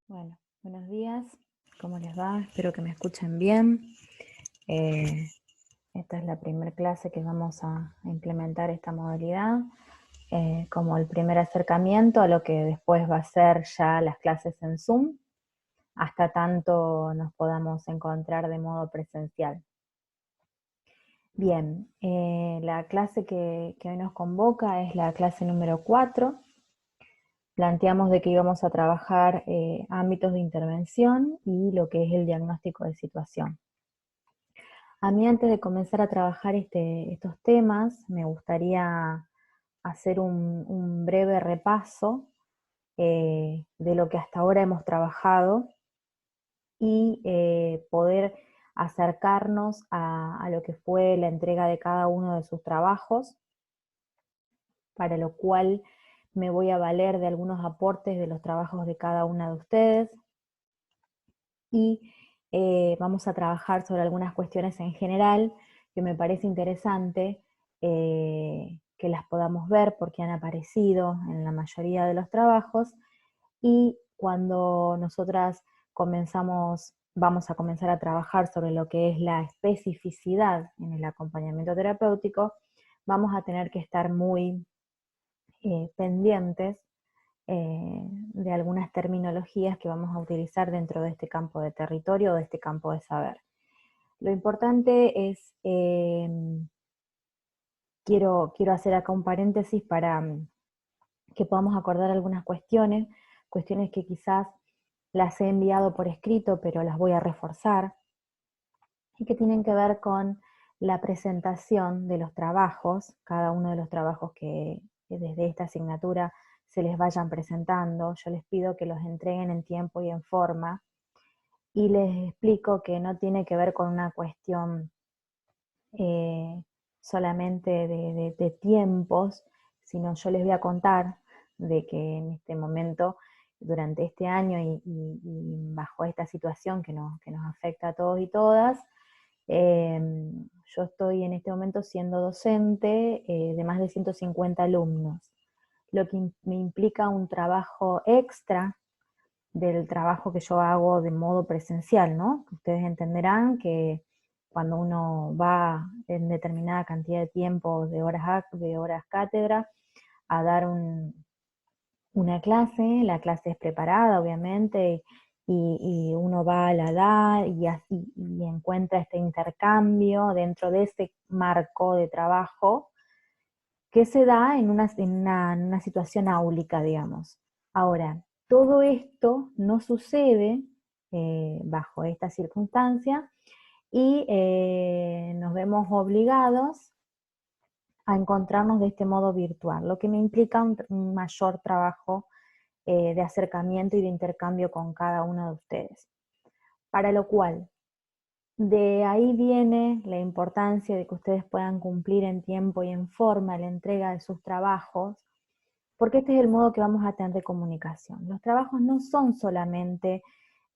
Bueno, buenos días, ¿cómo les va? Espero que me escuchen bien. Eh, Esta es la primera clase que vamos a implementar esta modalidad, como el primer acercamiento a lo que después va a ser ya las clases en Zoom, hasta tanto nos podamos encontrar de modo presencial. Bien, la clase que hoy nos convoca es la clase número 4. Planteamos de que íbamos a trabajar ámbitos de intervención y lo que es el diagnóstico de situación. A mí, antes de comenzar a trabajar estos temas, me gustaría hacer un breve repaso de lo que hasta ahora hemos trabajado y poder acercarnos a lo que fue la entrega de cada uno de sus trabajos, para lo cual me voy a valer de algunos aportes de los trabajos de cada una de ustedes y vamos a trabajar sobre algunas cuestiones en general que me parece interesante que las podamos ver porque han aparecido en la mayoría de los trabajos, y cuando nosotras vamos a comenzar a trabajar sobre lo que es la especificidad en el acompañamiento terapéutico, vamos a tener que estar muy pendientes de algunas terminologías que vamos a utilizar dentro de este campo de territorio o de este campo de saber. Lo importante es, quiero hacer acá un paréntesis para que podamos acordar algunas cuestiones que quizás las he enviado por escrito, pero las voy a reforzar, y que tienen que ver con la presentación de los trabajos, cada uno de los trabajos que desde esta asignatura se les vayan presentando. Yo les pido que los entreguen en tiempo y en forma, y les explico que no tiene que ver con una cuestión eh, solamente de tiempos, sino yo les voy a contar de que en este momento, durante este año y bajo esta situación que nos afecta a todos y todas, yo estoy en este momento siendo docente de más de 150 alumnos, lo que me implica un trabajo extra del trabajo que yo hago de modo presencial, ¿no? Ustedes entenderán que cuando uno va en determinada cantidad de tiempo, de horas cátedra, a dar una clase, la clase es preparada, obviamente, y uno va a la edad y encuentra este intercambio dentro de ese marco de trabajo que se da en una situación áulica, digamos. Ahora, todo esto no sucede bajo esta circunstancia, y nos vemos obligados a encontrarnos de este modo virtual, lo que me implica un mayor trabajo de acercamiento y de intercambio con cada uno de ustedes. Para lo cual, de ahí viene la importancia de que ustedes puedan cumplir en tiempo y en forma la entrega de sus trabajos, porque este es el modo que vamos a tener de comunicación. Los trabajos no son solamente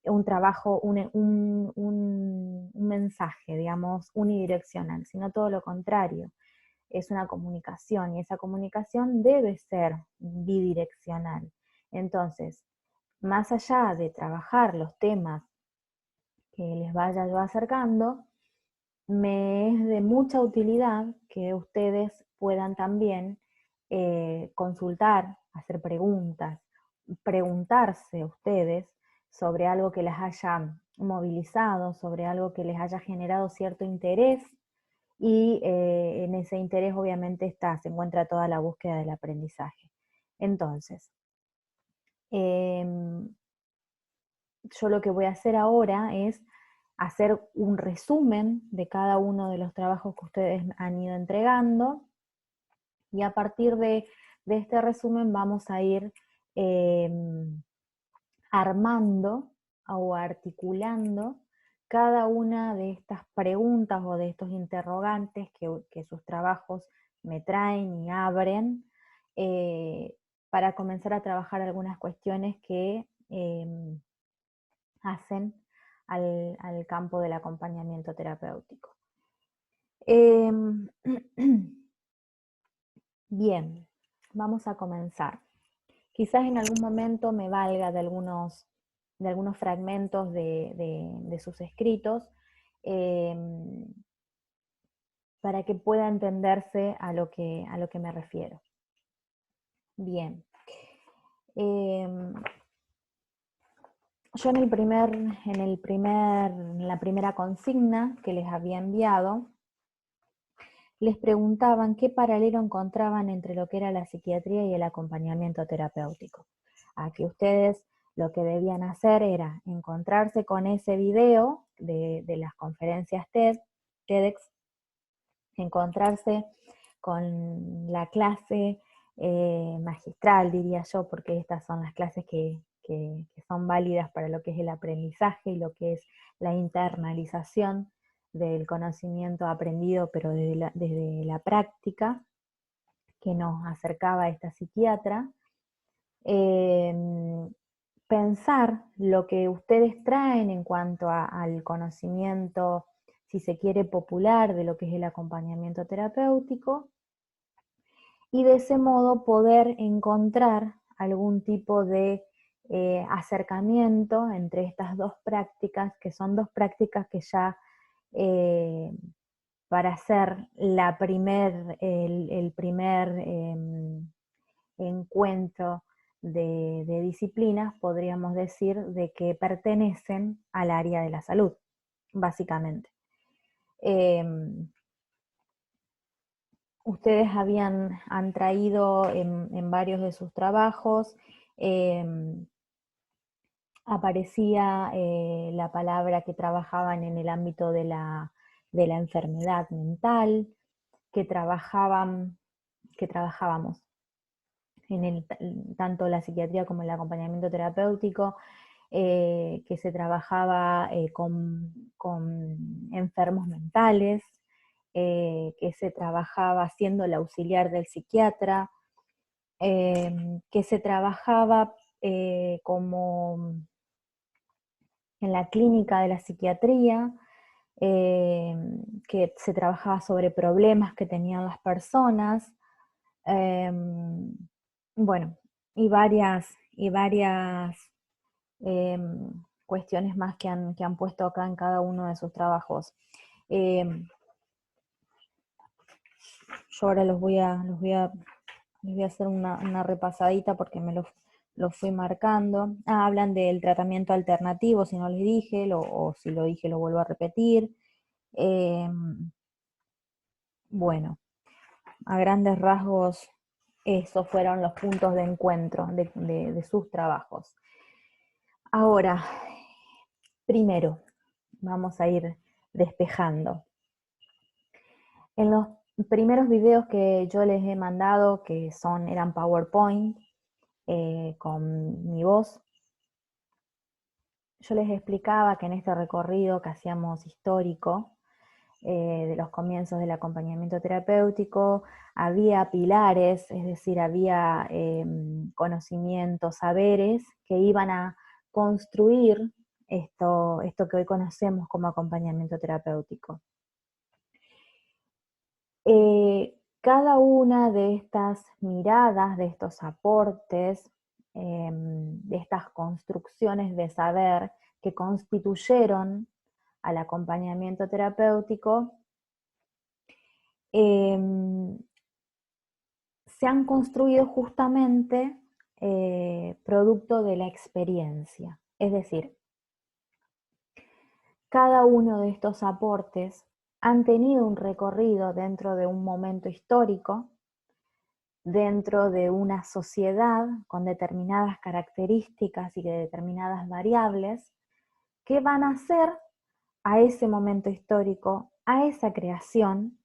un trabajo, un mensaje, digamos, unidireccional, sino todo lo contrario. Es una comunicación, y esa comunicación debe ser bidireccional. Entonces, más allá de trabajar los temas que les vaya yo acercando, me es de mucha utilidad que ustedes puedan también consultar, hacer preguntas, preguntarse ustedes sobre algo que les haya movilizado, sobre algo que les haya generado cierto interés, y en ese interés obviamente se encuentra toda la búsqueda del aprendizaje. Entonces, yo lo que voy a hacer ahora es hacer un resumen de cada uno de los trabajos que ustedes han ido entregando, y a partir de este resumen vamos a ir eh, armando o articulando cada una de estas preguntas o de estos interrogantes que sus trabajos me traen y abren, eh, para comenzar a trabajar algunas cuestiones que hacen al campo del acompañamiento terapéutico. Bien, vamos a comenzar. Quizás en algún momento me valga de algunos algunos fragmentos de sus escritos, para que pueda entenderse a lo que me refiero. Bien. Yo en la primera consigna que les había enviado, les preguntaban qué paralelo encontraban entre lo que era la psiquiatría y el acompañamiento terapéutico. Aquí ustedes lo que debían hacer era encontrarse con ese video de las conferencias TEDx, encontrarse con la clase magistral, diría yo, porque estas son las clases que son válidas para lo que es el aprendizaje y lo que es la internalización del conocimiento aprendido, pero desde la práctica, que nos acercaba a esta psiquiatra. Pensar lo que ustedes traen en cuanto al conocimiento, si se quiere, popular de lo que es el acompañamiento terapéutico, y de ese modo poder encontrar algún tipo de acercamiento entre estas dos prácticas, que son dos prácticas que ya para hacer el primer encuentro de disciplinas, podríamos decir de que pertenecen al área de la salud, básicamente. Ustedes han traído en varios de sus trabajos, aparecía la palabra que trabajaban en el ámbito de la enfermedad mental, que trabajábamos en tanto la psiquiatría como el acompañamiento terapéutico, que se trabajaba con enfermos mentales, que se trabajaba siendo el auxiliar del psiquiatra, que se trabajaba como en la clínica de la psiquiatría, que se trabajaba sobre problemas que tenían las personas, bueno, y varias cuestiones más que han puesto acá en cada uno de sus trabajos. Yo ahora les voy a hacer una repasadita porque me los fui marcando. Hablan del tratamiento alternativo, si no les dije, o si lo dije lo vuelvo a repetir. Bueno, a grandes rasgos, esos fueron los puntos de encuentro de sus trabajos. Ahora, primero, vamos a ir despejando. En los primeros videos que yo les he mandado, que eran PowerPoint, con mi voz, yo les explicaba que en este recorrido que hacíamos histórico, de los comienzos del acompañamiento terapéutico, había pilares, es decir, había conocimientos, saberes que iban a construir esto que hoy conocemos como acompañamiento terapéutico. Cada una de estas miradas, de estos aportes, de estas construcciones de saber que constituyeron al acompañamiento terapéutico, se han construido justamente producto de la experiencia. Es decir, cada uno de estos aportes han tenido un recorrido dentro de un momento histórico, dentro de una sociedad con determinadas características y de determinadas variables que van a hacer a ese momento histórico, a esa creación,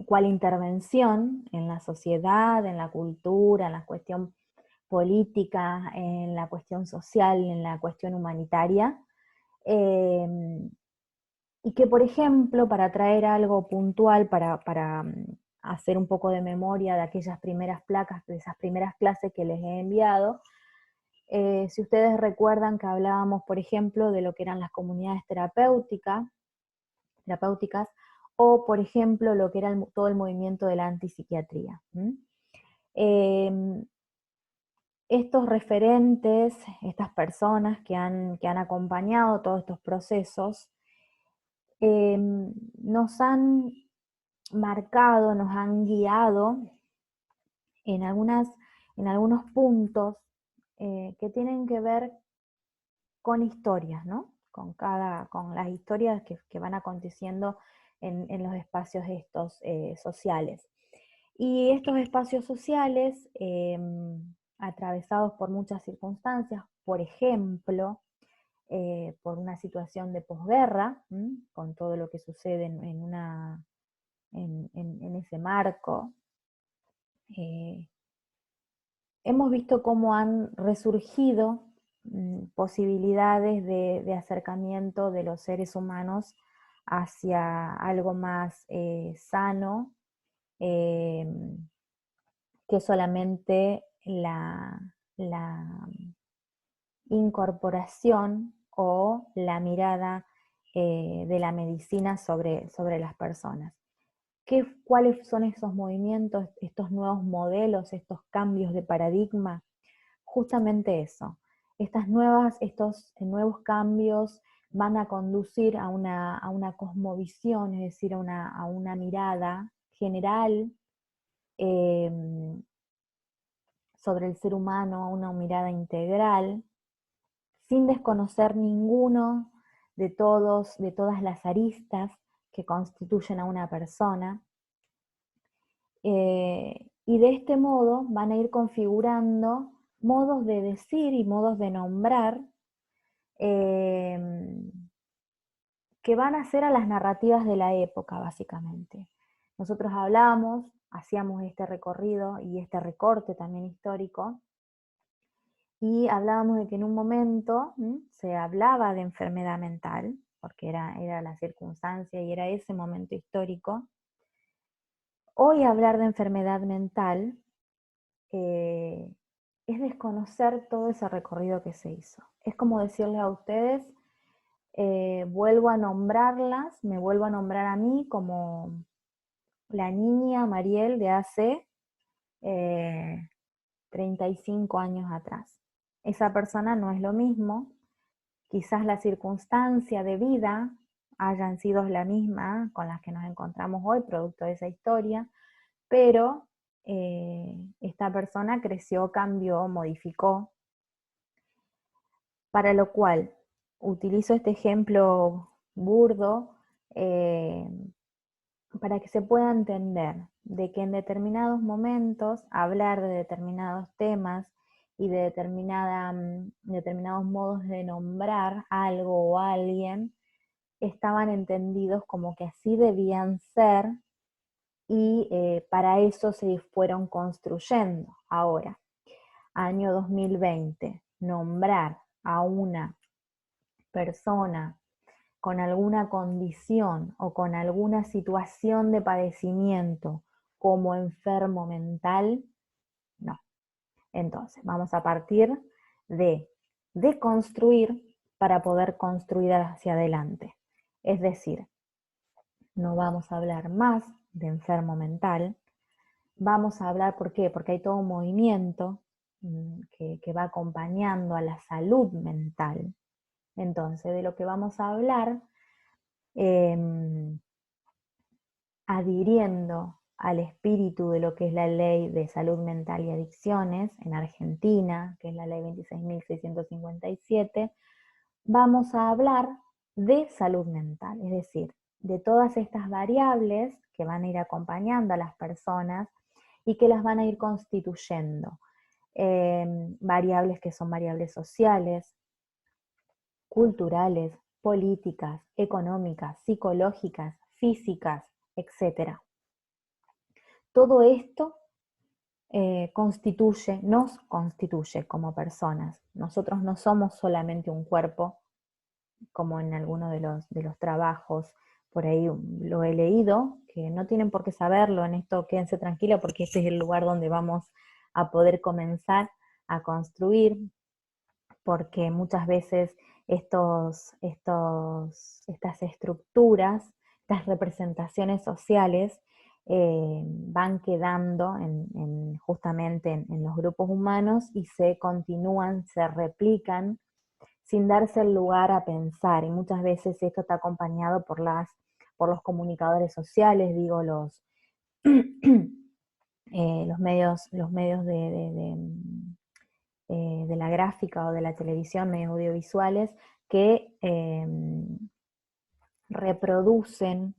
cual intervención en la sociedad, en la cultura, en la cuestión política, en la cuestión social, en la cuestión humanitaria, y que, por ejemplo, para traer algo puntual, para hacer un poco de memoria de aquellas primeras placas, de esas primeras clases que les he enviado, si ustedes recuerdan que hablábamos, por ejemplo, de lo que eran las comunidades terapéuticas, o, por ejemplo, lo que era todo el movimiento de la antipsiquiatría. estos referentes, estas personas que han acompañado todos estos procesos, nos han marcado, nos han guiado en algunos puntos que tienen que ver con historias, ¿no? Con las historias que van aconteciendo en los espacios estos sociales. Y estos espacios sociales, atravesados por muchas circunstancias, por ejemplo, por una situación de posguerra, con todo lo que sucede en ese marco, hemos visto cómo han resurgido posibilidades de acercamiento de los seres humanos hacia algo más sano, eh, que solamente la incorporación o la mirada de la medicina sobre las personas. ¿Cuáles son esos movimientos, estos nuevos modelos, estos cambios de paradigma? Justamente eso. Estos nuevos cambios van a conducir a una cosmovisión, es decir, a una mirada general sobre el ser humano, a una mirada integral, sin desconocer ninguno de todas las aristas que constituyen a una persona. Y de este modo van a ir configurando modos de decir y modos de nombrar que van a ser a las narrativas de la época, básicamente. Nosotros hacíamos este recorrido y este recorte también histórico, y hablábamos de que en un momento se hablaba de enfermedad mental, porque era la circunstancia y era ese momento histórico. Hoy hablar de enfermedad mental es desconocer todo ese recorrido que se hizo. Es como decirles a ustedes, vuelvo a nombrarlas, me vuelvo a nombrar a mí como la niña Mariel de hace 35 años atrás. Esa persona no es lo mismo, quizás la circunstancia de vida hayan sido la misma con las que nos encontramos hoy, producto de esa historia, pero esta persona creció, cambió, modificó, para lo cual utilizo este ejemplo burdo para que se pueda entender de que en determinados momentos hablar de determinados temas y de determinados modos de nombrar algo o alguien estaban entendidos como que así debían ser, y para eso se fueron construyendo. Ahora, año 2020, nombrar a una persona con alguna condición o con alguna situación de padecimiento como enfermo mental, no. Entonces, vamos a partir de deconstruir para poder construir hacia adelante. Es decir, no vamos a hablar más de enfermo mental, vamos a hablar, ¿por qué? Porque hay todo un movimiento que va acompañando a la salud mental. Entonces, de lo que vamos a hablar, adhiriendo al espíritu de lo que es la Ley de Salud Mental y Adicciones en Argentina, que es la Ley 26.657, vamos a hablar de salud mental, es decir, de todas estas variables que van a ir acompañando a las personas y que las van a ir constituyendo. Variables que son variables sociales, culturales, políticas, económicas, psicológicas, físicas, etc. Todo esto nos constituye como personas. Nosotros no somos solamente un cuerpo, como en alguno de los trabajos, por ahí lo he leído, que no tienen por qué saberlo, en esto quédense tranquilos porque este es el lugar donde vamos a poder comenzar a construir, porque muchas veces estas estructuras, estas representaciones sociales, van quedando justamente en los grupos humanos y se continúan, se replican sin darse el lugar a pensar. Y muchas veces esto está acompañado por los comunicadores sociales, digo, los medios de la gráfica o de la televisión, medios audiovisuales, que reproducen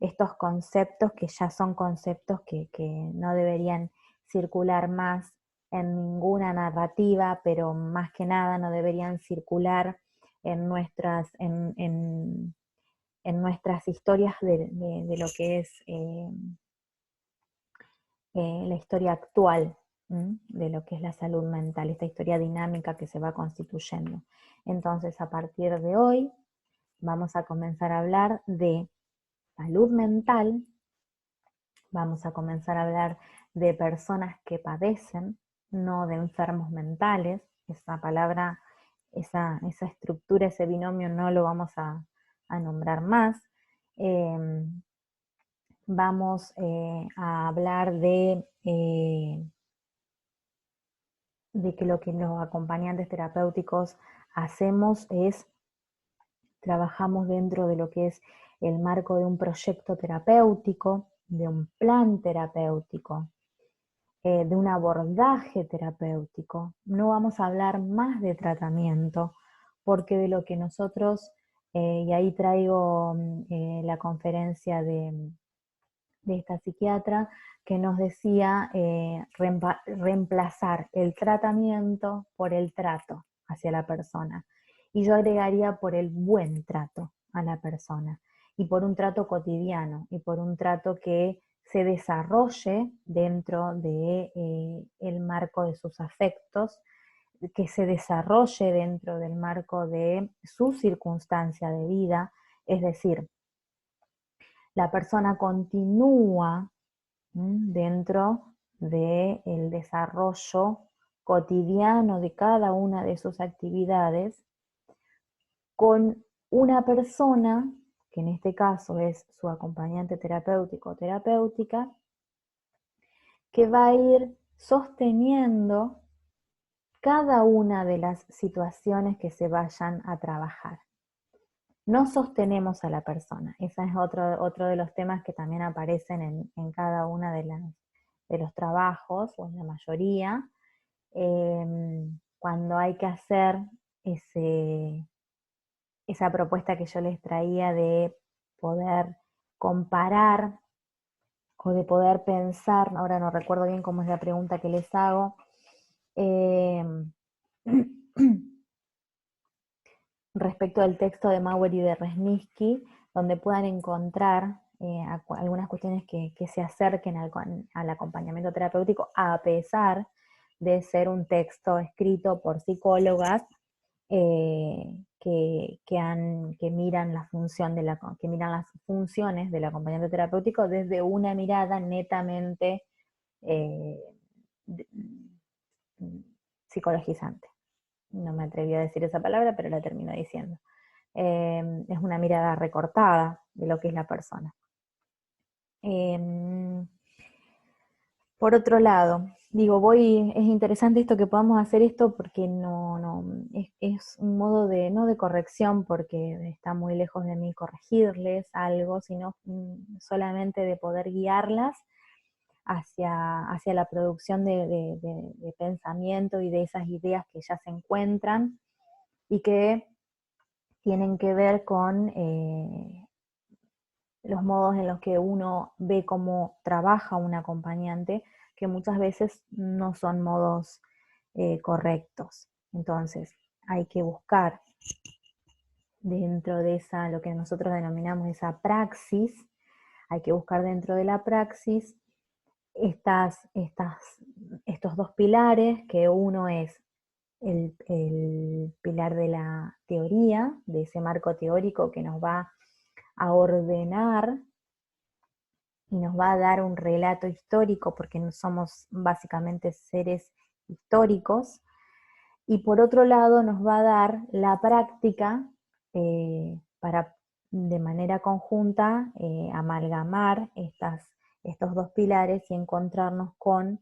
estos conceptos que ya son conceptos que no deberían circular más en ninguna narrativa, pero más que nada no deberían circular en nuestras historias de lo que es la historia actual, de lo que es la salud mental, esta historia dinámica que se va constituyendo. Entonces, a partir de hoy, vamos a comenzar a hablar de salud mental, vamos a comenzar a hablar de personas que padecen, no de enfermos mentales. Esa palabra, esa estructura, ese binomio no lo vamos a nombrar más. Vamos a hablar de que lo que los acompañantes terapéuticos hacemos es, trabajamos dentro de lo que es el marco de un proyecto terapéutico, de un plan terapéutico, de un abordaje terapéutico. No vamos a hablar más de tratamiento, porque de lo que nosotros, y ahí traigo la conferencia de esta psiquiatra, que nos decía reemplazar el tratamiento por el trato hacia la persona. Y yo agregaría por el buen trato a la persona, y por un trato cotidiano, y por un trato que se desarrolle dentro de el marco de sus afectos, que se desarrolle dentro del marco de su circunstancia de vida, es decir, la persona continúa dentro del desarrollo cotidiano de cada una de sus actividades con una persona, que en este caso es su acompañante terapéutico o terapéutica, que va a ir sosteniendo cada una de las situaciones que se vayan a trabajar. No sostenemos a la persona. Ese es otro de los temas que también aparecen en cada una de los trabajos, o en la mayoría, cuando hay que hacer esa propuesta que yo les traía de poder comparar o de poder pensar. Ahora no recuerdo bien cómo es la pregunta que les hago, respecto al texto de Mauer y de Resniski, donde puedan encontrar algunas cuestiones que se acerquen al acompañamiento terapéutico, a pesar de ser un texto escrito por psicólogas que miran que miran las funciones del acompañamiento terapéutico desde una mirada netamente eh, psicologizante. No me atreví a decir esa palabra, pero la termino diciendo. Es una mirada recortada de lo que es la persona. Por otro lado, digo, es interesante esto que podamos hacer esto, porque es un modo no de corrección, porque está muy lejos de mí corregirles algo, sino solamente de poder guiarlas hacia la producción de pensamiento y de esas ideas que ya se encuentran y que tienen que ver con los modos en los que uno ve cómo trabaja un acompañante, que muchas veces no son modos correctos. Entonces, hay que buscar dentro de lo que nosotros denominamos esa praxis, hay que buscar dentro de la praxis estos dos pilares, que uno es el pilar de la teoría, de ese marco teórico que nos va a ordenar y nos va a dar un relato histórico, porque no somos básicamente seres históricos, y por otro lado nos va a dar la práctica para de manera conjunta amalgamar estos dos pilares y encontrarnos con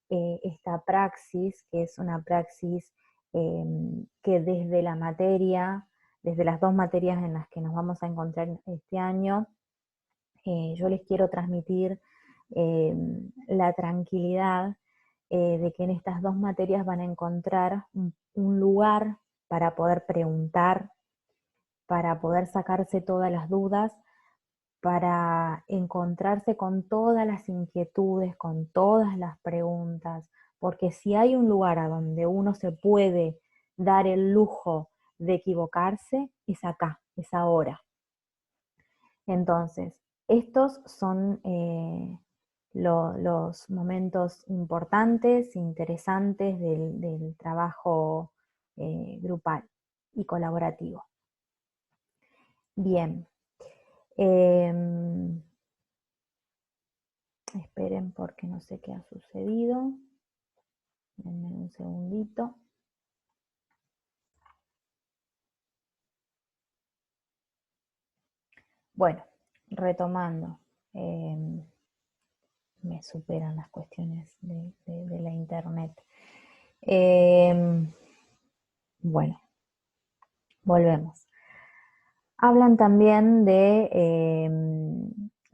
esta praxis, que es una praxis que desde la materia, desde las dos materias en las que nos vamos a encontrar este año, yo les quiero transmitir la tranquilidad de que en estas dos materias van a encontrar un lugar para poder preguntar, para poder sacarse todas las dudas, para encontrarse con todas las inquietudes, con todas las preguntas, porque si hay un lugar a donde uno se puede dar el lujo de equivocarse, es acá, es ahora. Entonces, estos son los momentos importantes, interesantes del trabajo grupal y colaborativo. Bien. Esperen porque no sé qué ha sucedido. Denme un segundito. Bueno, retomando. Me superan las cuestiones de la internet. Bueno, volvemos. Hablan también de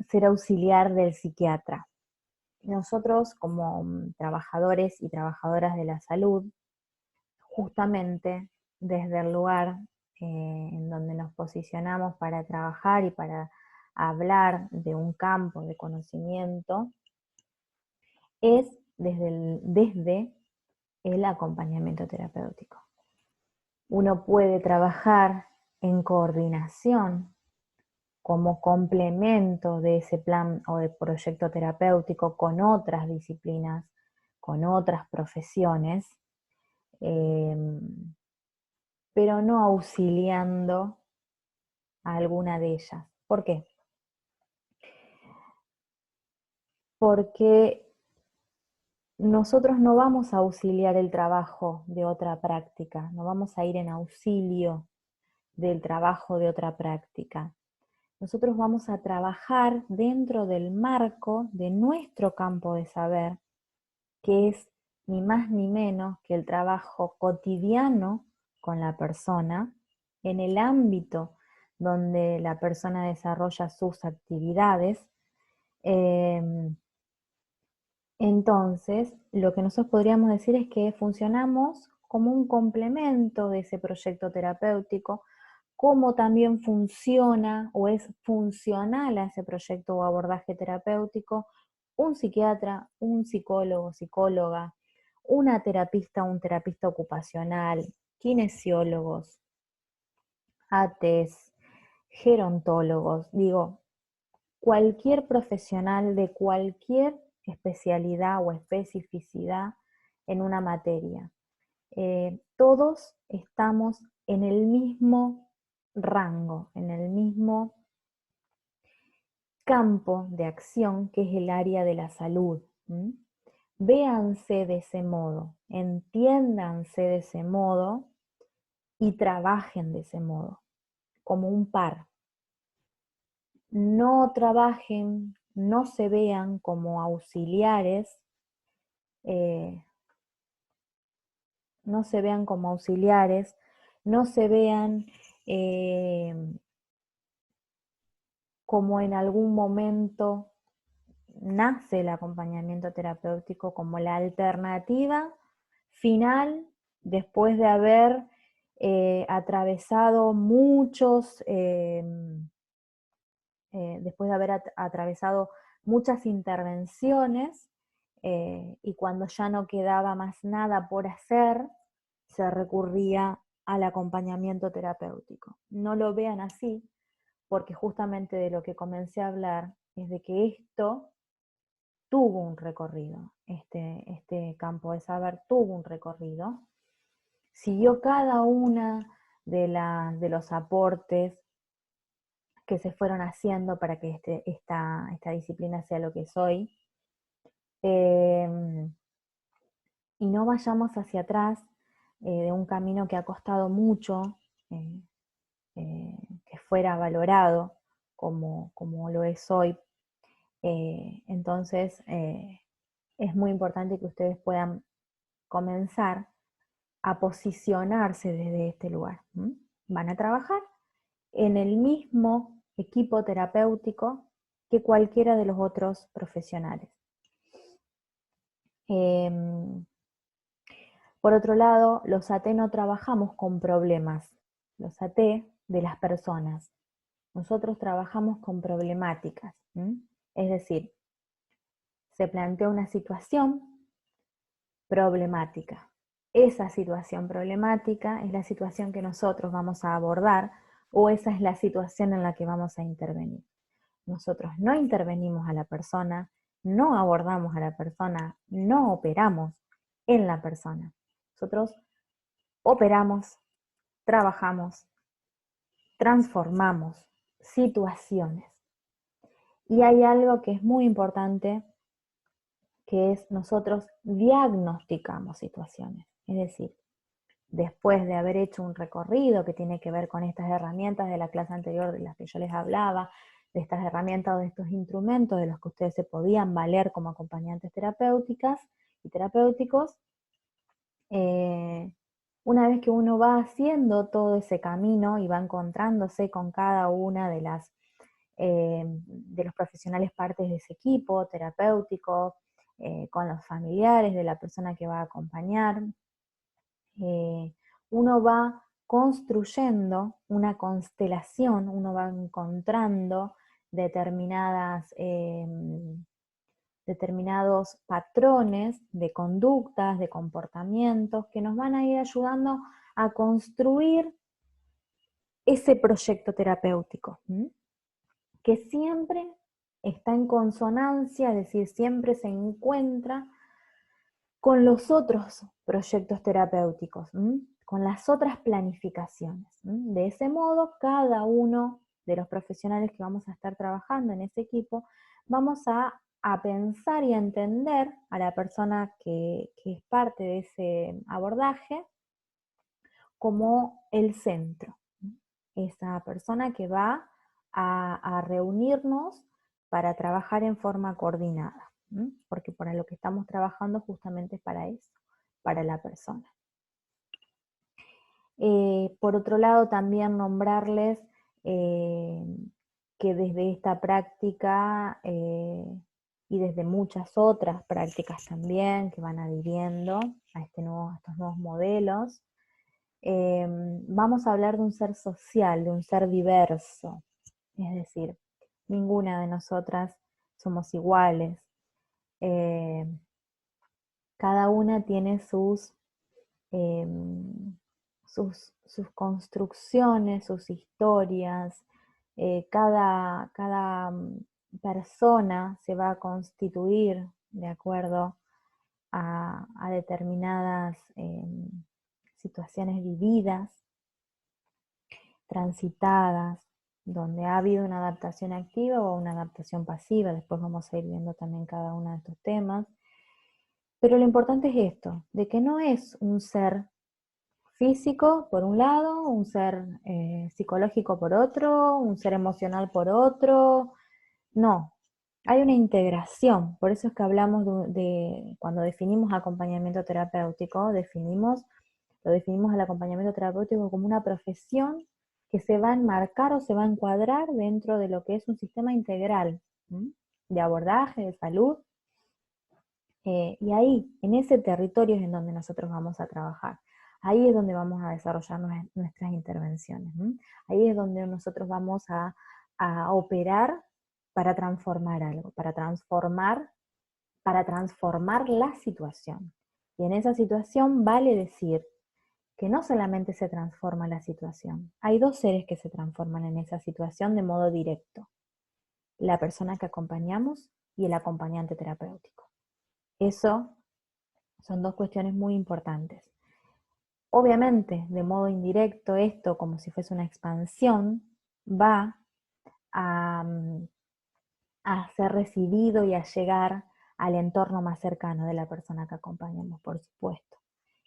ser auxiliar del psiquiatra. Nosotros como trabajadores y trabajadoras de la salud, justamente desde el lugar en donde nos posicionamos para trabajar y para hablar de un campo de conocimiento, es desde el acompañamiento terapéutico. Uno puede trabajar en coordinación como complemento de ese plan o de proyecto terapéutico con otras disciplinas, con otras profesiones, pero no auxiliando a alguna de ellas. ¿Por qué? Porque nosotros no vamos a auxiliar el trabajo de otra práctica, no vamos a ir en auxilio del trabajo de otra práctica. Nosotros vamos a trabajar dentro del marco de nuestro campo de saber, que es ni más ni menos que el trabajo cotidiano con la persona, en el ámbito donde la persona desarrolla sus actividades. Entonces, lo que nosotros podríamos decir es que funcionamos como un complemento de ese proyecto terapéutico, como también funciona o es funcional a ese proyecto o abordaje terapéutico un psiquiatra, un psicólogo, psicóloga, una terapista, un terapista ocupacional, kinesiólogos, ATs, gerontólogos, digo, cualquier profesional de cualquier especialidad o especificidad en una materia. Todos estamos en el mismo rango, en el mismo campo de acción que es el área de la salud. Véanse de ese modo, entiéndanse de ese modo y trabajen de ese modo, como un par. No trabajen, no se vean como auxiliares, no se vean como auxiliares, no se vean como en algún momento nace el acompañamiento terapéutico como la alternativa final después de haber atravesado después de haber atravesado muchas intervenciones y cuando ya no quedaba más nada por hacer, se recurría al acompañamiento terapéutico. No lo vean así, porque justamente de lo que comencé a hablar es de que esto tuvo un recorrido, este campo de saber tuvo un recorrido, siguió cada una de los aportes que se fueron haciendo para que esta disciplina sea lo que es hoy, y no vayamos hacia atrás de un camino que ha costado mucho que fuera valorado como lo es hoy, Entonces, es muy importante que ustedes puedan comenzar a posicionarse desde este lugar. Van a trabajar en el mismo equipo terapéutico que cualquiera de los otros profesionales. Por otro lado, los AT no trabajamos con problemas, los AT de las personas. Nosotros trabajamos con problemáticas. Es decir, se plantea una situación problemática. Esa situación problemática es la situación que nosotros vamos a abordar o esa es la situación en la que vamos a intervenir. Nosotros no intervenimos a la persona, no abordamos a la persona, no operamos en la persona. Nosotros operamos, trabajamos, transformamos situaciones. Y hay algo que es muy importante, que es nosotros diagnosticamos situaciones. Es decir, después de haber hecho un recorrido que tiene que ver con estas herramientas de la clase anterior de las que yo les hablaba, de estas herramientas o de estos instrumentos de los que ustedes se podían valer como acompañantes terapéuticas y terapéuticos, una vez que uno va haciendo todo ese camino y va encontrándose con cada una de los profesionales partes de ese equipo terapéutico, con los familiares de la persona que va a acompañar, uno va construyendo una constelación, uno va encontrando determinados patrones de conductas, de comportamientos que nos van a ir ayudando a construir ese proyecto terapéutico, que siempre está en consonancia, es decir, siempre se encuentra con los otros proyectos terapéuticos, con las otras planificaciones. De ese modo, cada uno de los profesionales que vamos a estar trabajando en ese equipo, vamos a pensar y a entender a la persona que es parte de ese abordaje como el centro. Esa persona que va a reunirnos para trabajar en forma coordinada, porque para lo que estamos trabajando justamente es para eso, para la persona. Por otro lado, también nombrarles que desde esta práctica y desde muchas otras prácticas también que van adhiriendo a estos nuevos modelos, vamos a hablar de un ser social, de un ser diverso. Es decir, ninguna de nosotras somos iguales. Cada una tiene sus construcciones, sus historias. Cada persona se va a constituir de acuerdo a determinadas situaciones vividas, transitadas, donde ha habido una adaptación activa o una adaptación pasiva. Después vamos a ir viendo también cada uno de estos temas. Pero lo importante es esto, de que no es un ser físico por un lado, un ser psicológico por otro, un ser emocional por otro. No, hay una integración. Por eso es que hablamos cuando definimos acompañamiento terapéutico, lo definimos al acompañamiento terapéutico como una profesión que se va a enmarcar o se va a encuadrar dentro de lo que es un sistema integral de abordaje, de salud. Y ahí, en ese territorio es en donde nosotros vamos a trabajar. Ahí es donde vamos a desarrollar nuestras intervenciones. Ahí es donde nosotros vamos a operar para transformar algo, para transformar la situación. Y en esa situación vale decir que no solamente se transforma la situación, hay dos seres que se transforman en esa situación de modo directo: la persona que acompañamos y el acompañante terapéutico. Eso son dos cuestiones muy importantes. Obviamente, de modo indirecto, esto, como si fuese una expansión, va a ser recibido y a llegar al entorno más cercano de la persona que acompañamos, por supuesto.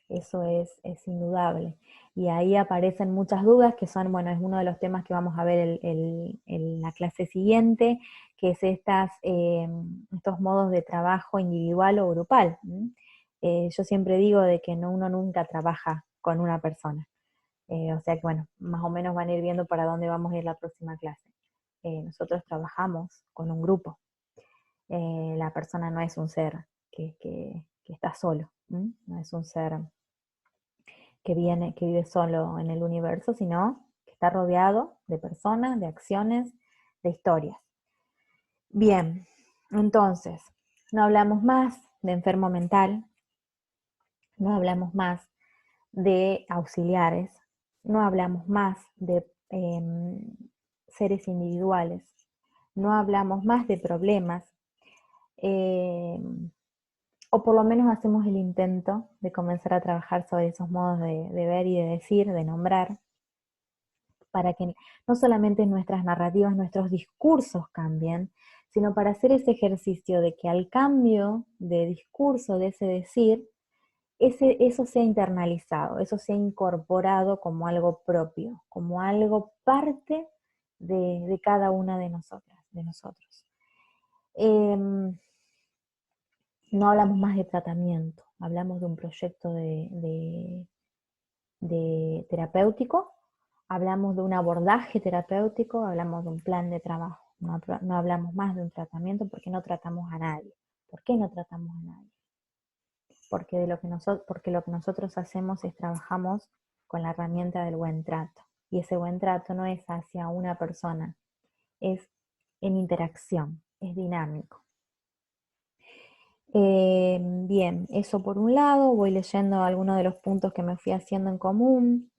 Eso es indudable. Y ahí aparecen muchas dudas que son, bueno, es uno de los temas que vamos a ver en la clase siguiente, que es estos modos de trabajo individual o grupal. Yo siempre digo de que uno nunca trabaja con una persona. O sea que, bueno, más o menos van a ir viendo para dónde vamos a ir la próxima clase. Nosotros trabajamos con un grupo. La persona no es un ser que está solo, no es un ser que vive solo en el universo, sino que está rodeado de personas, de acciones, de historias. Bien, entonces, no hablamos más de enfermo mental, no hablamos más de auxiliares, no hablamos más de seres individuales, no hablamos más de problemas, eh, o por lo menos hacemos el intento de comenzar a trabajar sobre esos modos de ver y de decir, de nombrar, para que no solamente nuestras narrativas, nuestros discursos cambien, sino para hacer ese ejercicio de que al cambio de discurso, de ese decir, eso sea internalizado, eso sea incorporado como algo propio, como algo parte de cada una de nosotras, de nosotros. No hablamos más de tratamiento, hablamos de un proyecto de terapéutico, hablamos de un abordaje terapéutico, hablamos de un plan de trabajo, no hablamos más de un tratamiento porque no tratamos a nadie. ¿Por qué no tratamos a nadie? Porque lo que nosotros hacemos es trabajamos con la herramienta del buen trato. Y ese buen trato no es hacia una persona, es en interacción, es dinámico. Bien, eso por un lado, voy leyendo algunos de los puntos que me fui haciendo en común.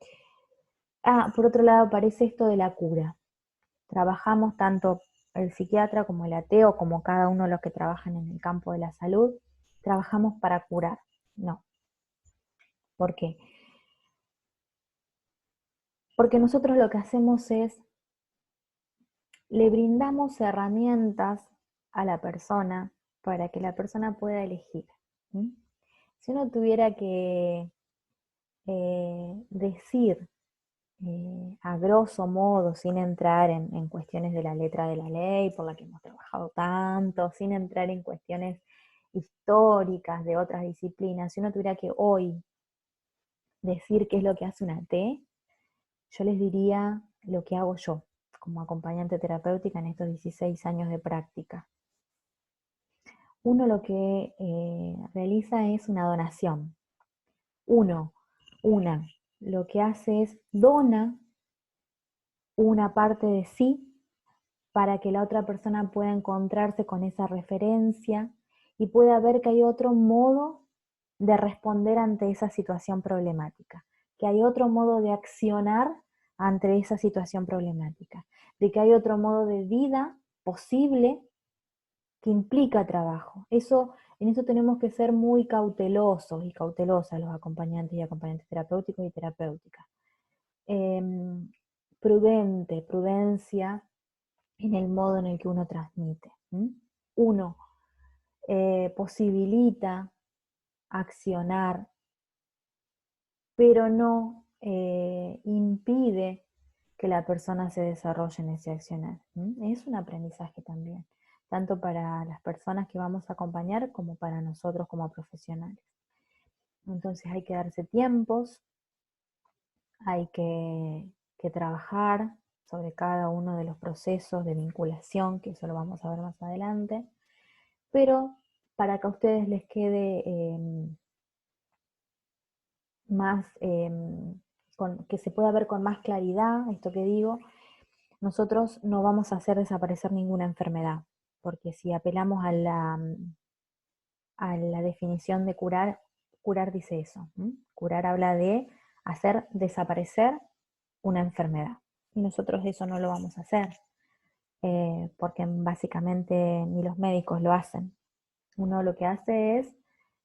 Por otro lado aparece esto de la cura. Trabajamos tanto el psiquiatra como el ateo, como cada uno de los que trabajan en el campo de la salud, trabajamos para curar. No. ¿Por qué? Porque nosotros lo que hacemos es, le brindamos herramientas a la persona para que la persona pueda elegir. ¿Sí? Si uno tuviera que decir a grosso modo, sin entrar en cuestiones de la letra de la ley, por la que hemos trabajado tanto, sin entrar en cuestiones históricas de otras disciplinas, si uno tuviera que hoy decir qué es lo que hace una T, yo les diría lo que hago yo como acompañante terapéutica en estos 16 años de práctica. Uno lo que realiza es una donación. Lo que hace es dona una parte de sí para que la otra persona pueda encontrarse con esa referencia y pueda ver que hay otro modo de responder ante esa situación problemática, que hay otro modo de accionar ante esa situación problemática, de que hay otro modo de vida posible que implica trabajo. En eso tenemos que ser muy cautelosos y cautelosas los acompañantes y acompañantes terapéuticos y terapéuticas. Prudencia en el modo en el que uno transmite. Uno posibilita accionar, pero no impide que la persona se desarrolle en ese accionar. Es un aprendizaje también, tanto para las personas que vamos a acompañar como para nosotros como profesionales. Entonces hay que darse tiempos, hay que trabajar sobre cada uno de los procesos de vinculación, que eso lo vamos a ver más adelante, pero para que a ustedes les quede más, que se pueda ver con más claridad esto que digo, nosotros no vamos a hacer desaparecer ninguna enfermedad, porque si apelamos a la definición de curar, curar dice eso. Curar habla de hacer desaparecer una enfermedad. Y nosotros eso no lo vamos a hacer, porque básicamente ni los médicos lo hacen. Uno lo que hace es,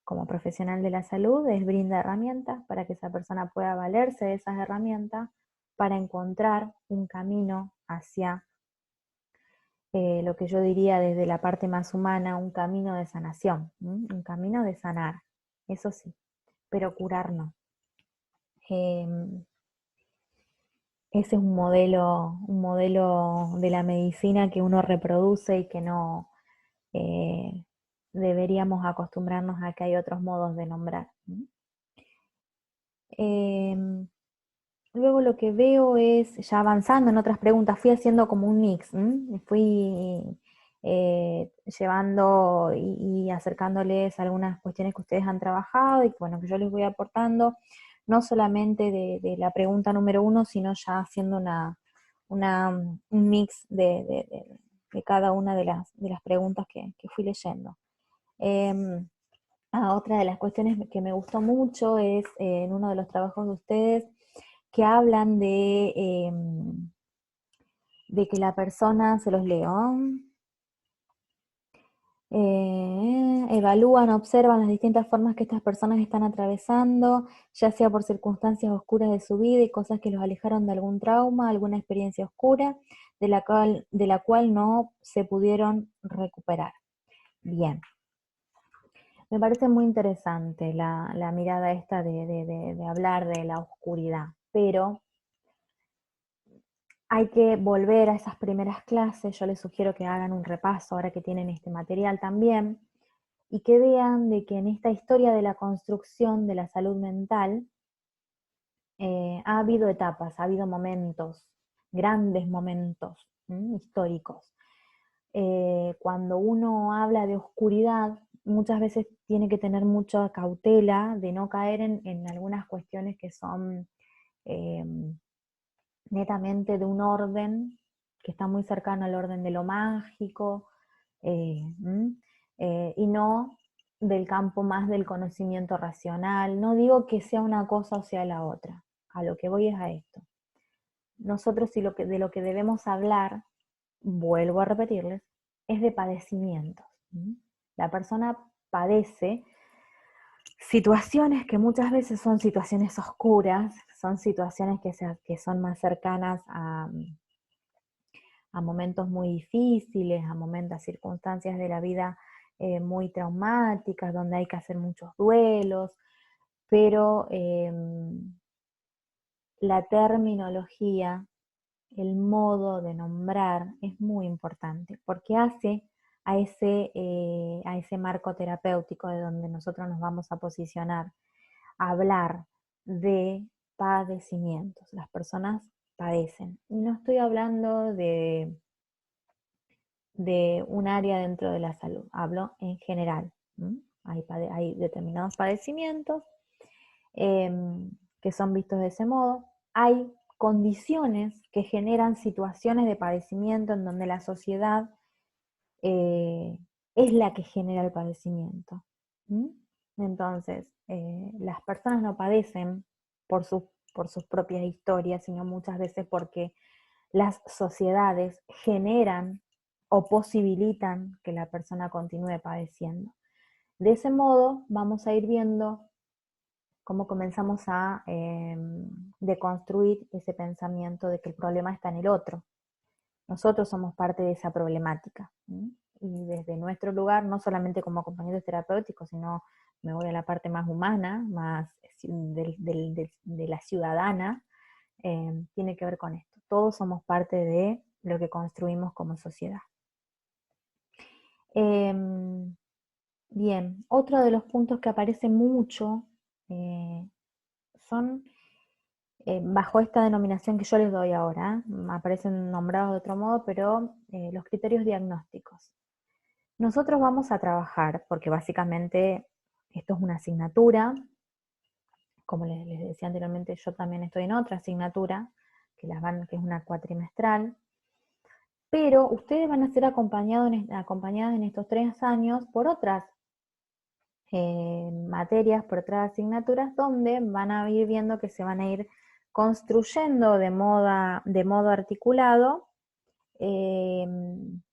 como profesional de la salud, es brinda herramientas para que esa persona pueda valerse de esas herramientas para encontrar un camino hacia lo que yo diría desde la parte más humana, un camino de sanación, un camino de sanar, eso sí, pero curar no. ese es un modelo de la medicina que uno reproduce y que no deberíamos acostumbrarnos a que hay otros modos de nombrar. Em, Luego lo que veo es, ya avanzando en otras preguntas, fui haciendo como un mix, fui llevando y acercándoles algunas cuestiones que ustedes han trabajado y bueno, que yo les voy aportando, no solamente de la pregunta número uno, sino ya haciendo un mix de cada una de las preguntas que fui leyendo. Otra de las cuestiones que me gustó mucho es en uno de los trabajos de ustedes, que hablan de que la persona, se los leo, evalúan, observan las distintas formas que estas personas están atravesando, ya sea por circunstancias oscuras de su vida y cosas que los alejaron de algún trauma, alguna experiencia oscura, de la cual no se pudieron recuperar. Bien. Me parece muy interesante la mirada esta de hablar de la oscuridad, pero hay que volver a esas primeras clases. Yo les sugiero que hagan un repaso ahora que tienen este material también, y que vean de que en esta historia de la construcción de la salud mental ha habido etapas, ha habido momentos, grandes momentos históricos. Cuando uno habla de oscuridad, muchas veces tiene que tener mucha cautela de no caer en algunas cuestiones que son netamente de un orden que está muy cercano al orden de lo mágico, y no del campo más del conocimiento racional. No digo que sea una cosa o sea la otra, a lo que voy es a esto. Nosotros de lo que debemos hablar, vuelvo a repetirles, es de padecimientos. La persona padece situaciones que muchas veces son situaciones oscuras, son situaciones que son más cercanas a momentos muy difíciles, a momentos, a circunstancias de la vida muy traumáticas, donde hay que hacer muchos duelos, pero la terminología, el modo de nombrar es muy importante, porque hace a ese marco terapéutico de donde nosotros nos vamos a posicionar, a hablar de padecimientos. Las personas padecen. Y no estoy hablando de un área dentro de la salud, hablo en general. Hay determinados padecimientos que son vistos de ese modo. Hay condiciones que generan situaciones de padecimiento en donde la sociedad es la que genera el padecimiento. Entonces, las personas no padecen por sus propias historias, sino muchas veces porque las sociedades generan o posibilitan que la persona continúe padeciendo. De ese modo vamos a ir viendo cómo comenzamos a deconstruir ese pensamiento de que el problema está en el otro. Nosotros somos parte de esa problemática. Y desde nuestro lugar, no solamente como compañeros terapéuticos, sino me voy a la parte más humana, más de la ciudadana, tiene que ver con esto. Todos somos parte de lo que construimos como sociedad. Bien, otro de los puntos que aparece mucho son, bajo esta denominación que yo les doy ahora, aparecen nombrados de otro modo, pero los criterios diagnósticos. Nosotros vamos a trabajar, porque básicamente esto es una asignatura, como les decía anteriormente, yo también estoy en otra asignatura, que es una cuatrimestral, pero ustedes van a ser acompañadas en estos 3 años por otras materias, por otras asignaturas, donde van a ir viendo que se van a ir construyendo de modo articulado un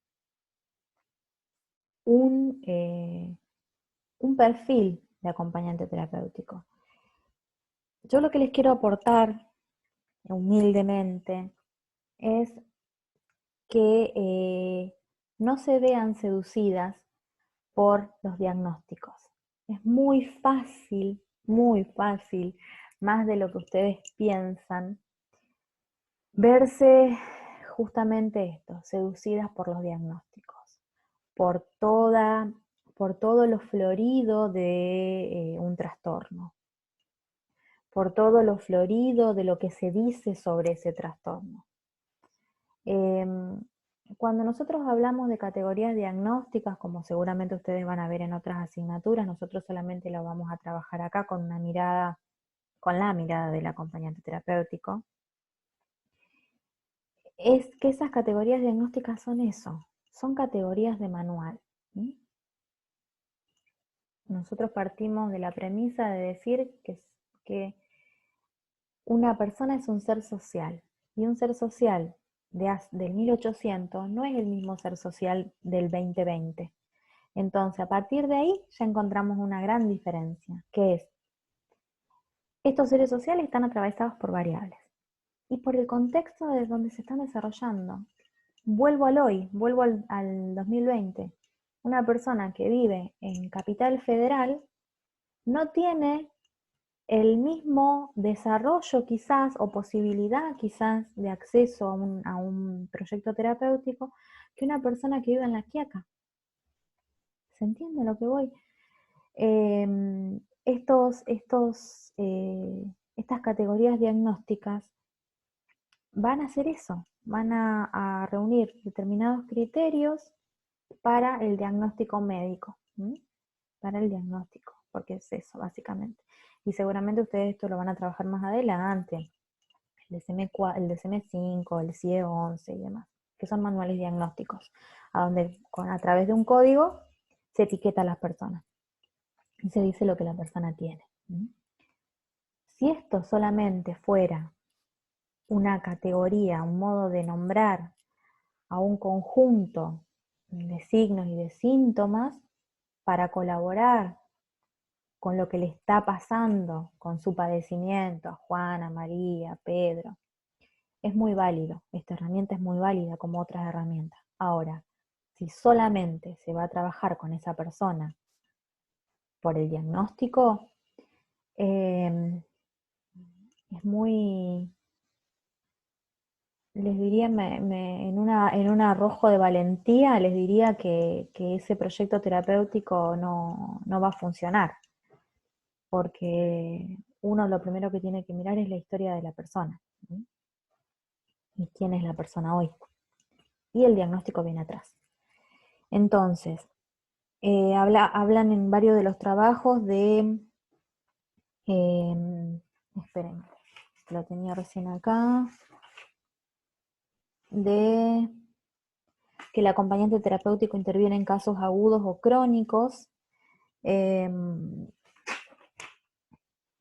perfil de acompañante terapéutico. Yo lo que les quiero aportar humildemente es que no se vean seducidas por los diagnósticos. Es muy fácil, más de lo que ustedes piensan, verse justamente esto, seducidas por los diagnósticos, por, por todo lo florido de un trastorno, por todo lo florido de lo que se dice sobre ese trastorno. Cuando nosotros hablamos de categorías diagnósticas, como seguramente ustedes van a ver en otras asignaturas, nosotros solamente lo vamos a trabajar acá con una mirada, con la mirada del acompañante terapéutico, es que esas categorías diagnósticas son eso, son categorías de manual. ¿Sí? Nosotros partimos de la premisa de decir que una persona es un ser social, y un ser social del 1800 no es el mismo ser social del 2020. Entonces, a partir de ahí ya encontramos una gran diferencia, que es, estos seres sociales están atravesados por variables y por el contexto de donde se están desarrollando. Vuelvo al hoy, vuelvo al 2020. Una persona que vive en Capital Federal no tiene el mismo desarrollo quizás o posibilidad quizás de acceso a un proyecto terapéutico que una persona que vive en La Quiaca. ¿Se entiende a lo que voy? Estas categorías diagnósticas van a hacer eso, van a reunir determinados criterios para el diagnóstico médico, ¿sí? Para el diagnóstico, porque es eso básicamente. Y seguramente ustedes esto lo van a trabajar más adelante, el DSM-5, el CIE-11 y demás, que son manuales diagnósticos, donde a través de un código se etiqueta a las personas y se dice lo que la persona tiene. Si esto solamente fuera una categoría, un modo de nombrar a un conjunto de signos y de síntomas para colaborar con lo que le está pasando, con su padecimiento, a Juana, María, Pedro, es muy válido. Esta herramienta es muy válida como otras herramientas. Ahora, si solamente se va a trabajar con esa persona por el diagnóstico, es muy, les diría, en un arrojo de valentía, les diría que ese proyecto terapéutico no va a funcionar, porque uno lo primero que tiene que mirar es la historia de la persona, ¿sí? Y quién es la persona hoy. Y el diagnóstico viene atrás. Entonces, hablan en varios de los trabajos de, esperen, lo tenía recién acá, de que el acompañante terapéutico interviene en casos agudos o crónicos.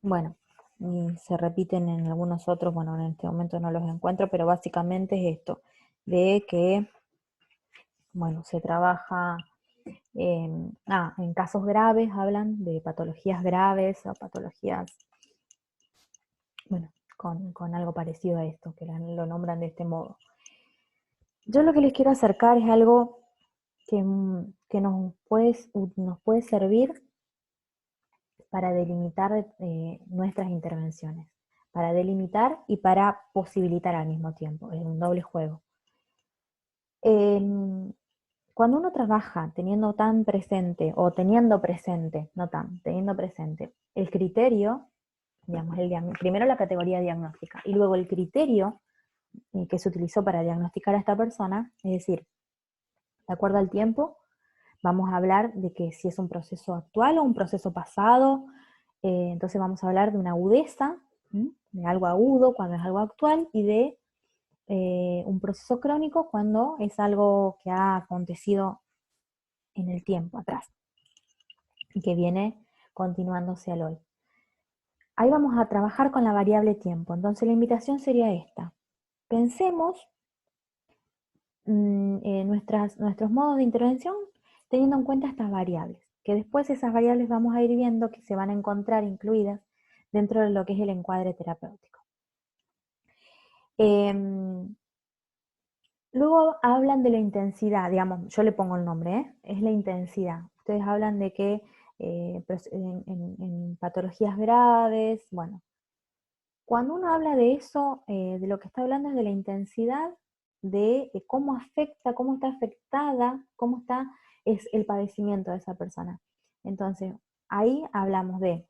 Bueno, y se repiten en algunos otros, bueno, en este momento no los encuentro, pero básicamente es esto, de que, bueno, se trabaja en casos graves, hablan de patologías graves o patologías, bueno, con algo parecido a esto, que lo nombran de este modo. Yo lo que les quiero acercar es algo que nos puede servir para delimitar nuestras intervenciones, para delimitar y para posibilitar al mismo tiempo, es un doble juego. Cuando uno trabaja teniendo tan presente, o teniendo presente, no tan, teniendo presente, el criterio, digamos, primero la categoría diagnóstica, y luego el criterio que se utilizó para diagnosticar a esta persona, es decir, de acuerdo al tiempo, vamos a hablar de que si es un proceso actual o un proceso pasado, entonces vamos a hablar de una agudeza, de algo agudo cuando es algo actual, y de un proceso crónico cuando es algo que ha acontecido en el tiempo atrás y que viene continuándose al hoy. Ahí vamos a trabajar con la variable tiempo. Entonces la invitación sería esta. Pensemos nuestros modos de intervención teniendo en cuenta estas variables, que después esas variables vamos a ir viendo que se van a encontrar incluidas dentro de lo que es el encuadre terapéutico. Luego hablan de la intensidad, digamos, yo le pongo el nombre, es la intensidad. Ustedes hablan de que en patologías graves, bueno, Cuando uno habla de eso, de lo que está hablando es de la intensidad de cómo afecta, cómo está afectada, es el padecimiento de esa persona. Entonces, ahí hablamos de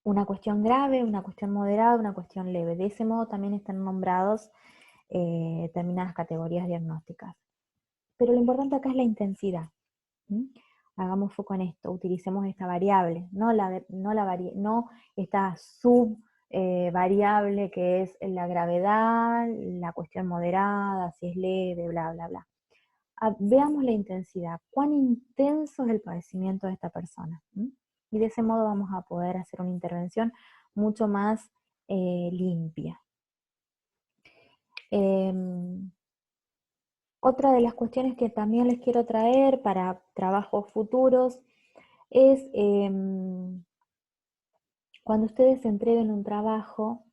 una cuestión grave, una cuestión moderada, una cuestión leve. De ese modo también están nombrados determinadas categorías diagnósticas. Pero lo importante acá es la intensidad. ¿Mm? Hagamos foco en esto, utilicemos esta variable, no esta subvariable que es la gravedad, la cuestión moderada, si es leve, bla, bla, bla. Veamos la intensidad, cuán intenso es el padecimiento de esta persona. Y de ese modo vamos a poder hacer una intervención mucho más limpia. Otra de las cuestiones que también les quiero traer para trabajos futuros es cuando ustedes entreguen un trabajo,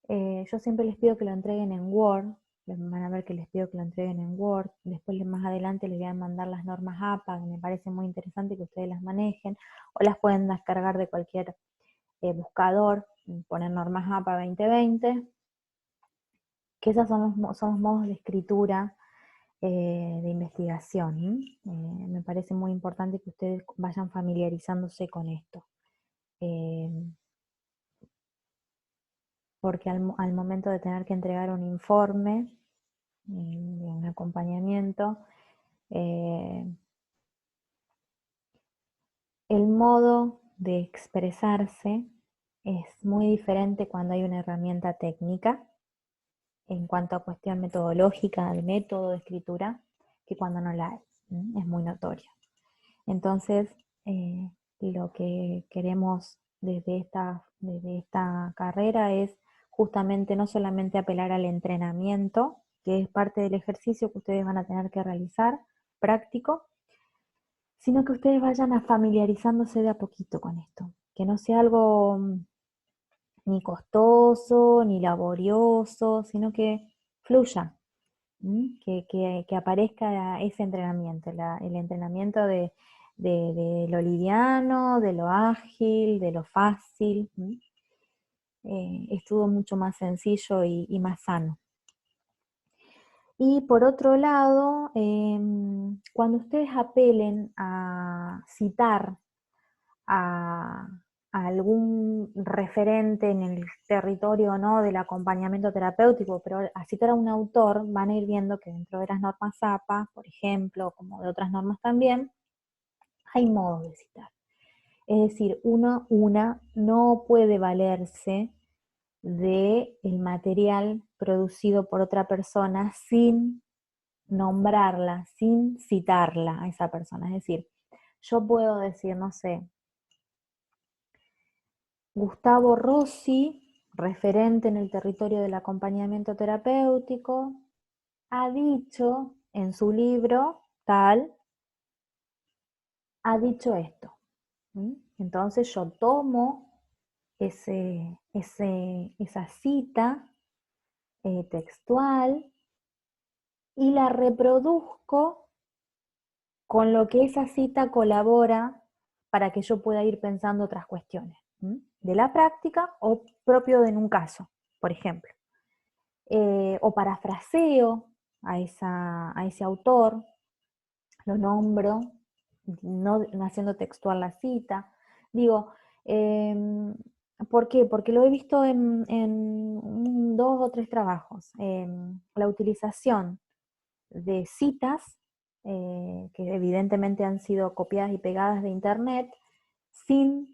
yo siempre les pido que lo entreguen en Word, van a ver que les pido que lo entreguen en Word, después más adelante les voy a mandar las normas APA, que me parece muy interesante que ustedes las manejen, o las pueden descargar de cualquier buscador, poner normas APA 2020, que esas son modos de escritura de investigación. Me parece muy importante que ustedes vayan familiarizándose con esto. Porque al momento de tener que entregar un informe, un acompañamiento, el modo de expresarse es muy diferente cuando hay una herramienta técnica en cuanto a cuestión metodológica, de método de escritura, que cuando no la hay. Es muy notorio. Entonces, lo que queremos desde esta carrera es justamente no solamente apelar al entrenamiento, que es parte del ejercicio que ustedes van a tener que realizar, práctico, sino que ustedes vayan a familiarizándose de a poquito con esto, que no sea algo ni costoso, ni laborioso, sino que fluya, que aparezca ese entrenamiento, el entrenamiento de lo liviano, de lo ágil, de lo fácil. Es todo mucho más sencillo y más sano. Y por otro lado, cuando ustedes apelen a citar a algún referente en el territorio, ¿no?, del acompañamiento terapéutico, pero a citar a un autor, van a ir viendo que dentro de las normas APA, por ejemplo, como de otras normas también, hay modos de citar. Es decir, una no puede valerse del material producido por otra persona sin nombrarla, sin citarla a esa persona. Es decir, yo puedo decir, no sé, Gustavo Rossi, referente en el territorio del acompañamiento terapéutico, ha dicho en su libro tal, ha dicho esto. Entonces yo tomo esa cita textual y la reproduzco con lo que esa cita colabora para que yo pueda ir pensando otras cuestiones, de la práctica o propio de un caso, por ejemplo. O parafraseo a ese autor, lo nombro, no haciendo textual la cita. Digo, ¿por qué? Porque lo he visto en 2 o 3 trabajos. La utilización de citas, que evidentemente han sido copiadas y pegadas de internet, sin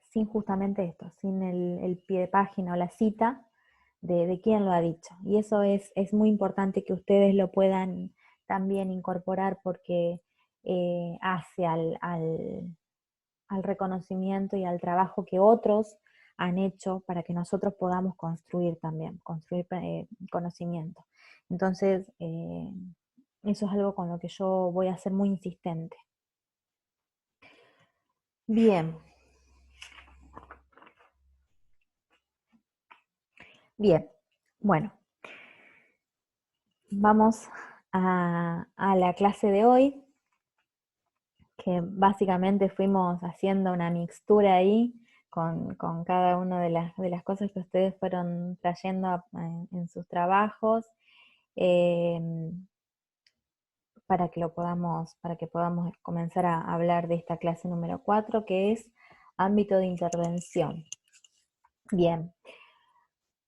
sin justamente esto, sin el pie de página o la cita de quién lo ha dicho. Y eso es muy importante que ustedes lo puedan también incorporar porque hace al reconocimiento y al trabajo que otros han hecho para que nosotros podamos construir también, construir conocimiento. Entonces, eso es algo con lo que yo voy a ser muy insistente. Bien. Bien, bueno, vamos a la clase de hoy, que básicamente fuimos haciendo una mixtura ahí con cada una de las cosas que ustedes fueron trayendo en sus trabajos, eh, para que podamos comenzar a hablar de esta clase número 4, que es ámbito de intervención. Bien,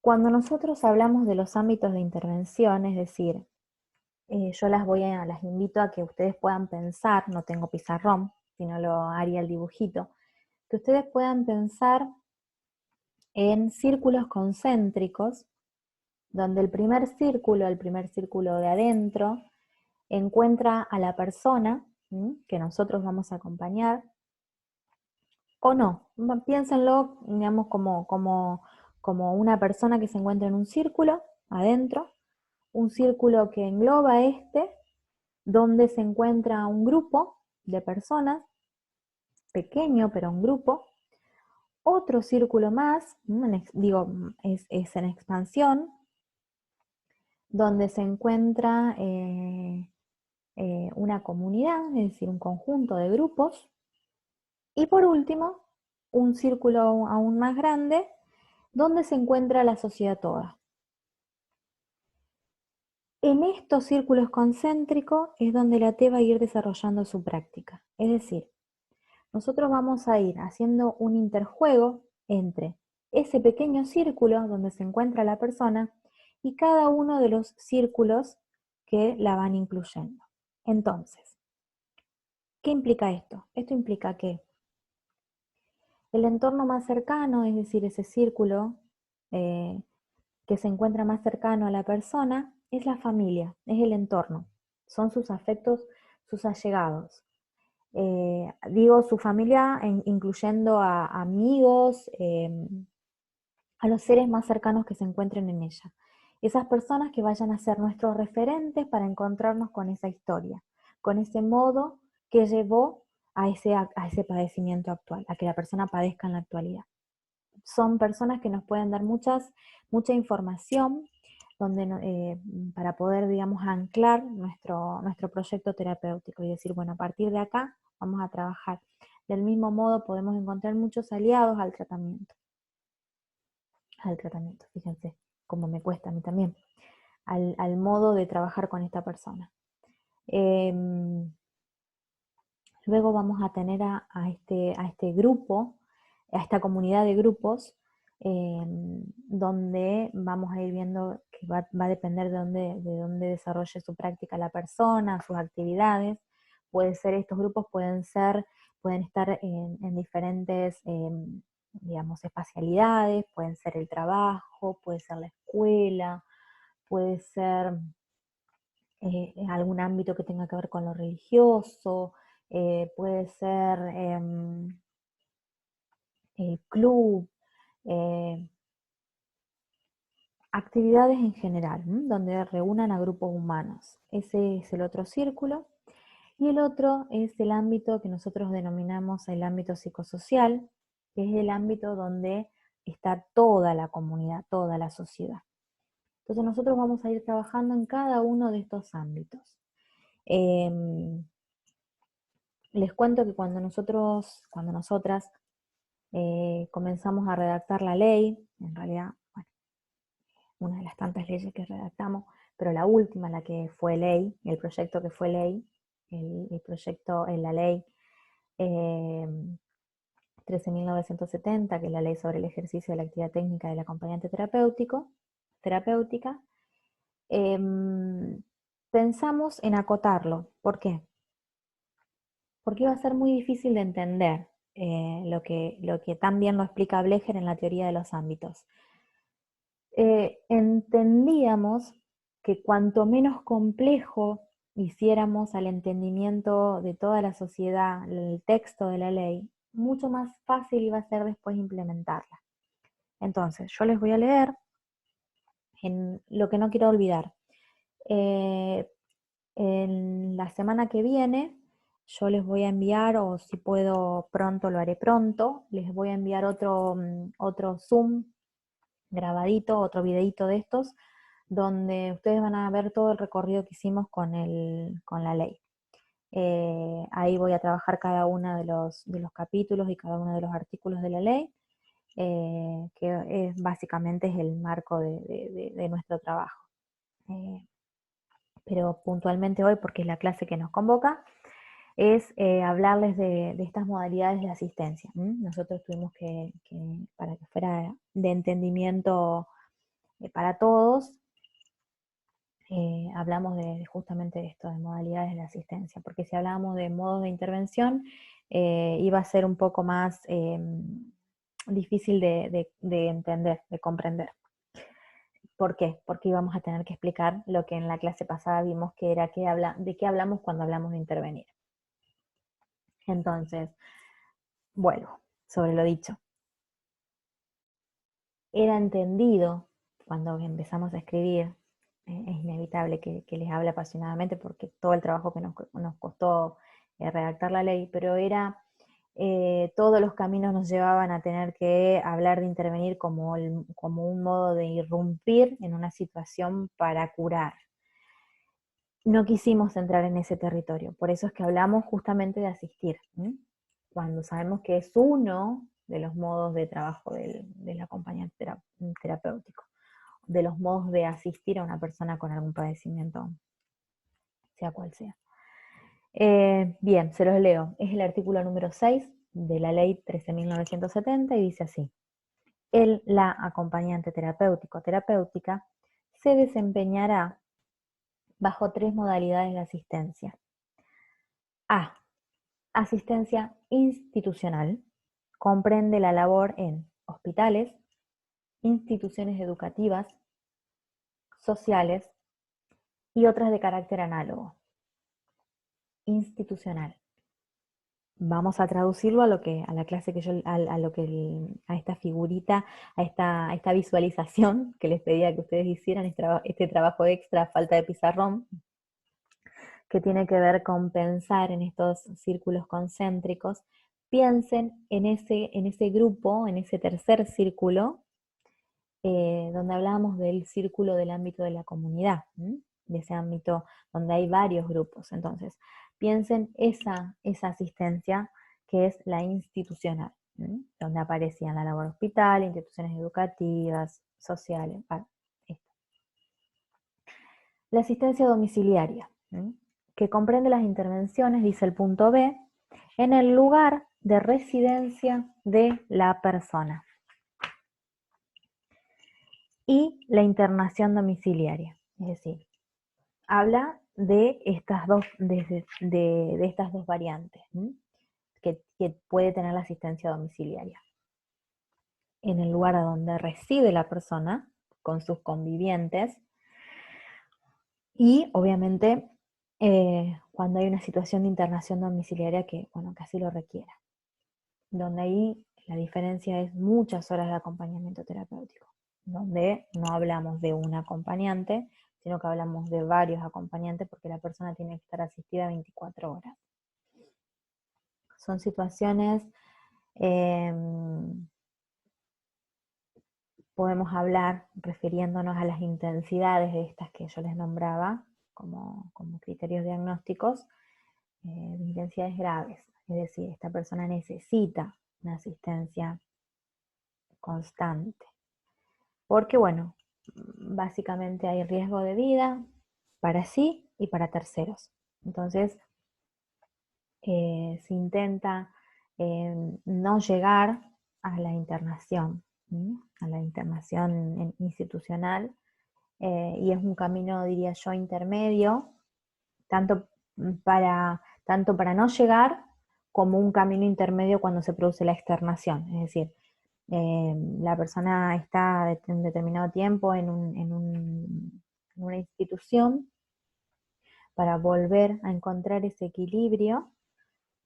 cuando nosotros hablamos de los ámbitos de intervención, es decir, yo las invito a que ustedes puedan pensar, no tengo pizarrón, sino lo haría el dibujito, que ustedes puedan pensar en círculos concéntricos, donde el primer círculo de adentro, encuentra a la persona que nosotros vamos a acompañar, o no, piénsenlo, digamos, como una persona que se encuentra en un círculo adentro, un círculo que engloba donde se encuentra un grupo de personas, pequeño pero un grupo, otro círculo más, es en expansión, donde se encuentra una comunidad, es decir, un conjunto de grupos, y por último, un círculo aún más grande, donde se encuentra la sociedad toda. En estos círculos concéntricos es donde la T va a ir desarrollando su práctica. Es decir, nosotros vamos a ir haciendo un interjuego entre ese pequeño círculo donde se encuentra la persona y cada uno de los círculos que la van incluyendo. Entonces, ¿qué implica esto? Esto implica que el entorno más cercano, es decir, ese círculo que se encuentra más cercano a la persona, es la familia, es el entorno, son sus afectos, sus allegados. Digo su familia incluyendo a amigos, a los seres más cercanos que se encuentren en ella. Esas personas que vayan a ser nuestros referentes para encontrarnos con esa historia, con ese modo que llevó a ese padecimiento actual, a que la persona padezca en la actualidad. Son personas que nos pueden dar mucha información para poder, digamos, anclar nuestro proyecto terapéutico y decir, bueno, a partir de acá vamos a trabajar. Del mismo modo podemos encontrar muchos aliados al tratamiento. Fíjense cómo me cuesta a mí también, al modo de trabajar con esta persona. Luego vamos a tener a este grupo, a esta comunidad de grupos, donde vamos a ir viendo que va a depender de dónde desarrolle su práctica la persona, sus actividades. Estos grupos pueden estar en diferentes, digamos, espacialidades, pueden ser el trabajo, puede ser la escuela, puede ser algún ámbito que tenga que ver con lo religioso, puede ser el club, actividades en general, donde reúnan a grupos humanos. Ese es el otro círculo. Y el otro es el ámbito que nosotros denominamos el ámbito psicosocial, que es el ámbito donde está toda la comunidad, toda la sociedad. Entonces nosotros vamos a ir trabajando en cada uno de estos ámbitos. Les cuento que cuando nosotras comenzamos a redactar la ley, en realidad, bueno, una de las tantas leyes que redactamos, pero la última, la que fue ley, el proyecto que fue ley, el proyecto en la ley 13.970, que es la ley sobre el ejercicio de la actividad técnica del acompañante terapéutica, pensamos en acotarlo. ¿Por qué? Porque iba a ser muy difícil de entender lo que tan bien lo explica Blecher en la teoría de los ámbitos. Entendíamos que cuanto menos complejo hiciéramos al entendimiento de toda la sociedad el texto de la ley, mucho más fácil iba a ser después implementarla. Entonces, yo les voy a leer en lo que no quiero olvidar. En la semana que viene yo les voy a enviar, o si puedo pronto lo haré pronto, les voy a enviar otro Zoom grabadito, otro videito de estos, donde ustedes van a ver todo el recorrido que hicimos con la ley. Ahí voy a trabajar cada uno de los capítulos y cada uno de los artículos de la ley, que básicamente es el marco de nuestro trabajo. Pero puntualmente hoy, porque es la clase que nos convoca, es hablarles de estas modalidades de asistencia. Nosotros tuvimos para que fuera de entendimiento para todos, hablamos justamente de esto, de modalidades de asistencia, porque si hablábamos de modos de intervención, iba a ser un poco más difícil de entender, de comprender. ¿Por qué? Porque íbamos a tener que explicar lo que en la clase pasada vimos que era de qué hablamos cuando hablamos de intervenir. Entonces, vuelvo sobre lo dicho. Era entendido cuando empezamos a escribir, es inevitable que les hable apasionadamente porque todo el trabajo que nos costó redactar la ley, pero todos los caminos nos llevaban a tener que hablar de intervenir como un modo de irrumpir en una situación para curar. No quisimos entrar en ese territorio, por eso es que hablamos justamente de asistir, cuando sabemos que es uno de los modos de trabajo del acompañante terapéutico, de los modos de asistir a una persona con algún padecimiento, sea cual sea. Bien, se los leo. Es el artículo número 6 de la ley 13.970 y dice así: la acompañante terapéutico o terapéutica se desempeñará bajo 3 modalidades de asistencia. A. Asistencia institucional. Comprende la labor en hospitales, instituciones educativas, sociales y otras de carácter análogo. Institucional. Vamos a traducirlo a la clase que yo, a esta figurita, a esta visualización que les pedía que ustedes hicieran, este trabajo extra, falta de pizarrón, que tiene que ver con pensar en estos círculos concéntricos. Piensen en ese grupo, en ese tercer círculo, donde hablábamos del círculo del ámbito de la comunidad, de ese ámbito donde hay varios grupos. Entonces, piensen esa asistencia que es la institucional, donde aparecían la labor hospital, instituciones educativas, sociales. La asistencia domiciliaria, que comprende las intervenciones, dice el punto B, en el lugar de residencia de la persona. Y la internación domiciliaria, es decir, habla de estas dos variantes que puede tener la asistencia domiciliaria. En el lugar donde reside la persona, con sus convivientes, y obviamente cuando hay una situación de internación domiciliaria que así lo requiera. Donde ahí la diferencia es muchas horas de acompañamiento terapéutico, donde no hablamos de un acompañante, sino que hablamos de varios acompañantes porque la persona tiene que estar asistida 24 horas. Son situaciones, podemos hablar refiriéndonos a las intensidades de estas que yo les nombraba como criterios diagnósticos, de intensidades graves. Es decir, esta persona necesita una asistencia constante. Porque, básicamente hay riesgo de vida para sí y para terceros. Entonces, se intenta no llegar a la internación, institucional, y es un camino, diría yo, intermedio, tanto para no llegar como un camino intermedio cuando se produce la externación. Es decir, la persona está un determinado tiempo en una institución para volver a encontrar ese equilibrio,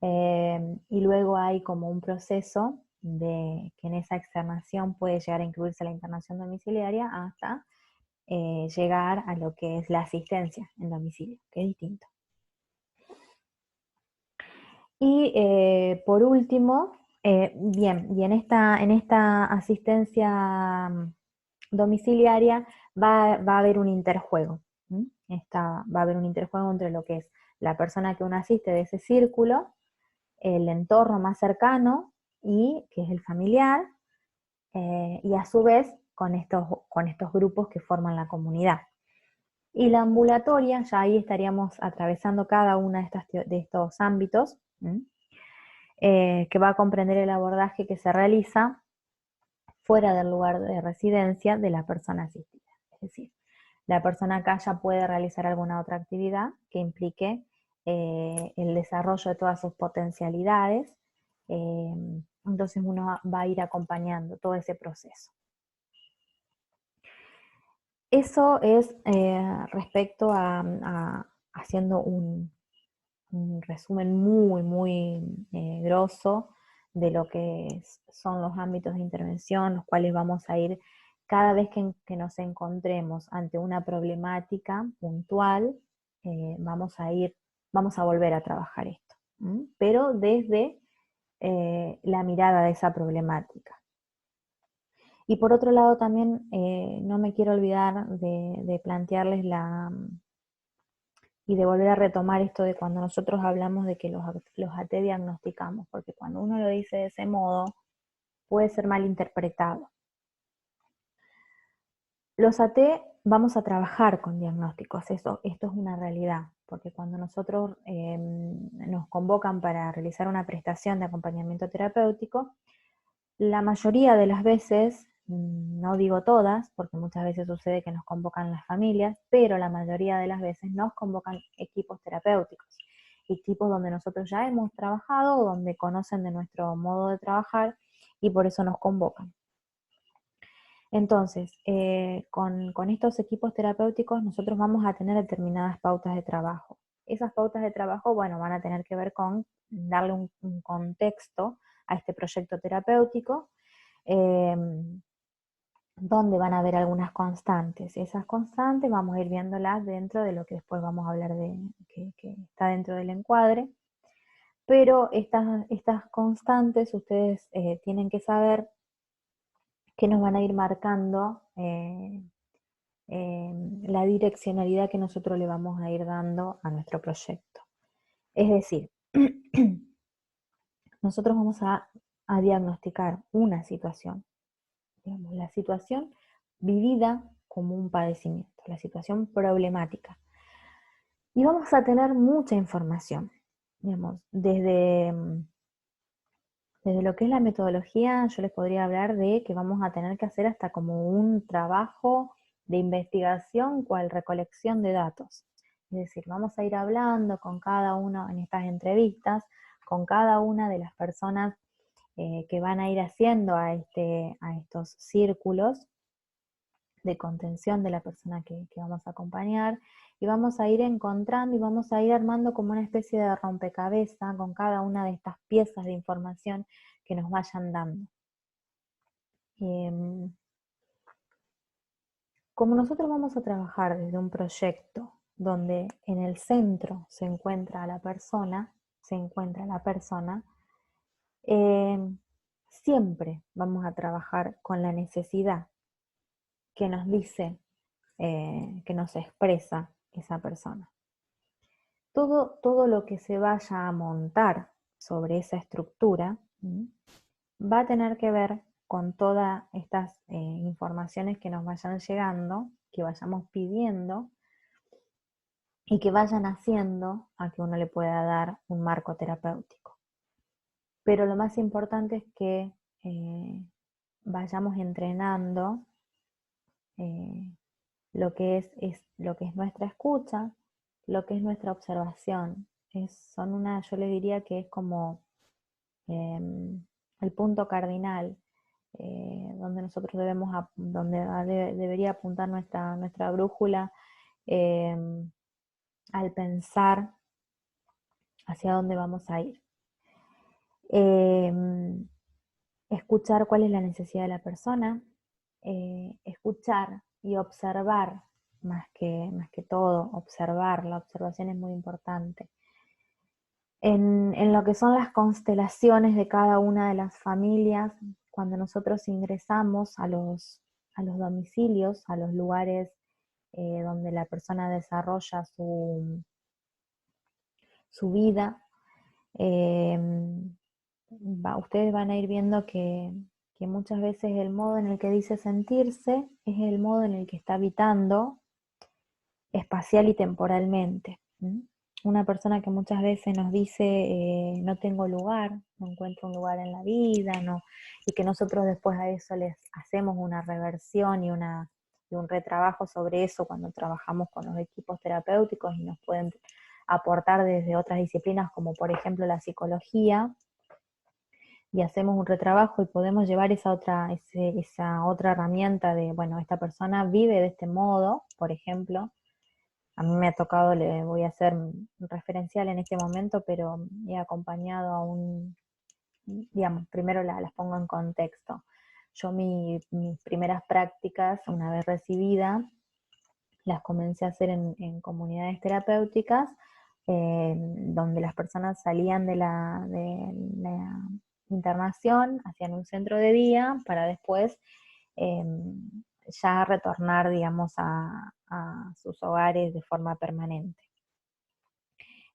y luego hay como un proceso de que en esa externación puede llegar a incluirse la internación domiciliaria hasta llegar a lo que es la asistencia en domicilio, que es distinto. Y por último, bien, y en esta asistencia domiciliaria va a haber un interjuego. Va a haber un interjuego entre lo que es la persona que uno asiste de ese círculo, el entorno más cercano, y que es el familiar, y a su vez con estos grupos que forman la comunidad. Y la ambulatoria, ya ahí estaríamos atravesando cada uno de estos ámbitos, que va a comprender el abordaje que se realiza fuera del lugar de residencia de la persona asistida. Es decir, la persona acá ya puede realizar alguna otra actividad que implique el desarrollo de todas sus potencialidades, entonces uno va a ir acompañando todo ese proceso. Eso es respecto a haciendo un resumen muy grosso de lo que son los ámbitos de intervención, los cuales vamos a ir cada vez que nos encontremos ante una problemática puntual, vamos a volver a trabajar esto, pero desde la mirada de esa problemática. Y por otro lado también no me quiero olvidar de plantearles y de volver a retomar esto de cuando nosotros hablamos de que los AT diagnosticamos, porque cuando uno lo dice de ese modo puede ser mal interpretado. Los AT vamos a trabajar con diagnósticos, esto es una realidad, porque cuando nosotros nos convocan para realizar una prestación de acompañamiento terapéutico, la mayoría de las veces, no digo todas, porque muchas veces sucede que nos convocan las familias, pero la mayoría de las veces nos convocan equipos terapéuticos, equipos donde nosotros ya hemos trabajado, donde conocen de nuestro modo de trabajar y por eso nos convocan. Entonces, con estos equipos terapéuticos nosotros vamos a tener determinadas pautas de trabajo. Esas pautas de trabajo, bueno, van a tener que ver con darle un contexto a este proyecto terapéutico, donde van a haber algunas constantes. Esas constantes vamos a ir viéndolas dentro de lo que después vamos a hablar de que está dentro del encuadre, pero estas constantes ustedes tienen que saber que nos van a ir marcando la direccionalidad que nosotros le vamos a ir dando a nuestro proyecto. Es decir, nosotros vamos a diagnosticar una situación, digamos, la situación vivida como un padecimiento, la situación problemática. Y vamos a tener mucha información, digamos, desde lo que es la metodología, yo les podría hablar de que vamos a tener que hacer hasta como un trabajo de investigación, cual recolección de datos. Es decir, vamos a ir hablando con cada uno en estas entrevistas, con cada una de las personas que van a ir haciendo a estos círculos de contención de la persona que vamos a acompañar, y vamos a ir encontrando y vamos a ir armando como una especie de rompecabezas con cada una de estas piezas de información que nos vayan dando. Como nosotros vamos a trabajar desde un proyecto donde en el centro se encuentra la persona, siempre vamos a trabajar con la necesidad que nos dice, que nos expresa esa persona. Todo lo que se vaya a montar sobre esa estructura va a tener que ver con todas estas informaciones que nos vayan llegando, que vayamos pidiendo y que vayan haciendo a que uno le pueda dar un marco terapéutico. Pero lo más importante es que vayamos entrenando lo que es nuestra escucha, lo que es nuestra observación. Yo le diría que es como el punto cardinal, donde nosotros debería apuntar nuestra brújula al pensar hacia dónde vamos a ir. Escuchar cuál es la necesidad de la persona, escuchar y observar más que todo, observar. La observación es muy importante. En lo que son las constelaciones de cada una de las familias, cuando nosotros ingresamos a los domicilios, a los lugares donde la persona desarrolla su vida, ustedes van a ir viendo que muchas veces el modo en el que dice sentirse es el modo en el que está habitando espacial y temporalmente. Una persona que muchas veces nos dice no tengo lugar, no encuentro un lugar en la vida, no, y que nosotros después a eso les hacemos una reversión y un retrabajo sobre eso cuando trabajamos con los equipos terapéuticos y nos pueden aportar desde otras disciplinas como por ejemplo la psicología, y hacemos un retrabajo y podemos llevar esa otra herramienta de, bueno, esta persona vive de este modo, por ejemplo. A mí me ha tocado, le voy a hacer referencial en este momento, pero he acompañado a digamos, primero las pongo en contexto. Yo mis primeras prácticas, una vez recibida, las comencé a hacer en comunidades terapéuticas, donde las personas salían de la internación, hacían un centro de día para después ya retornar, digamos, a sus hogares de forma permanente.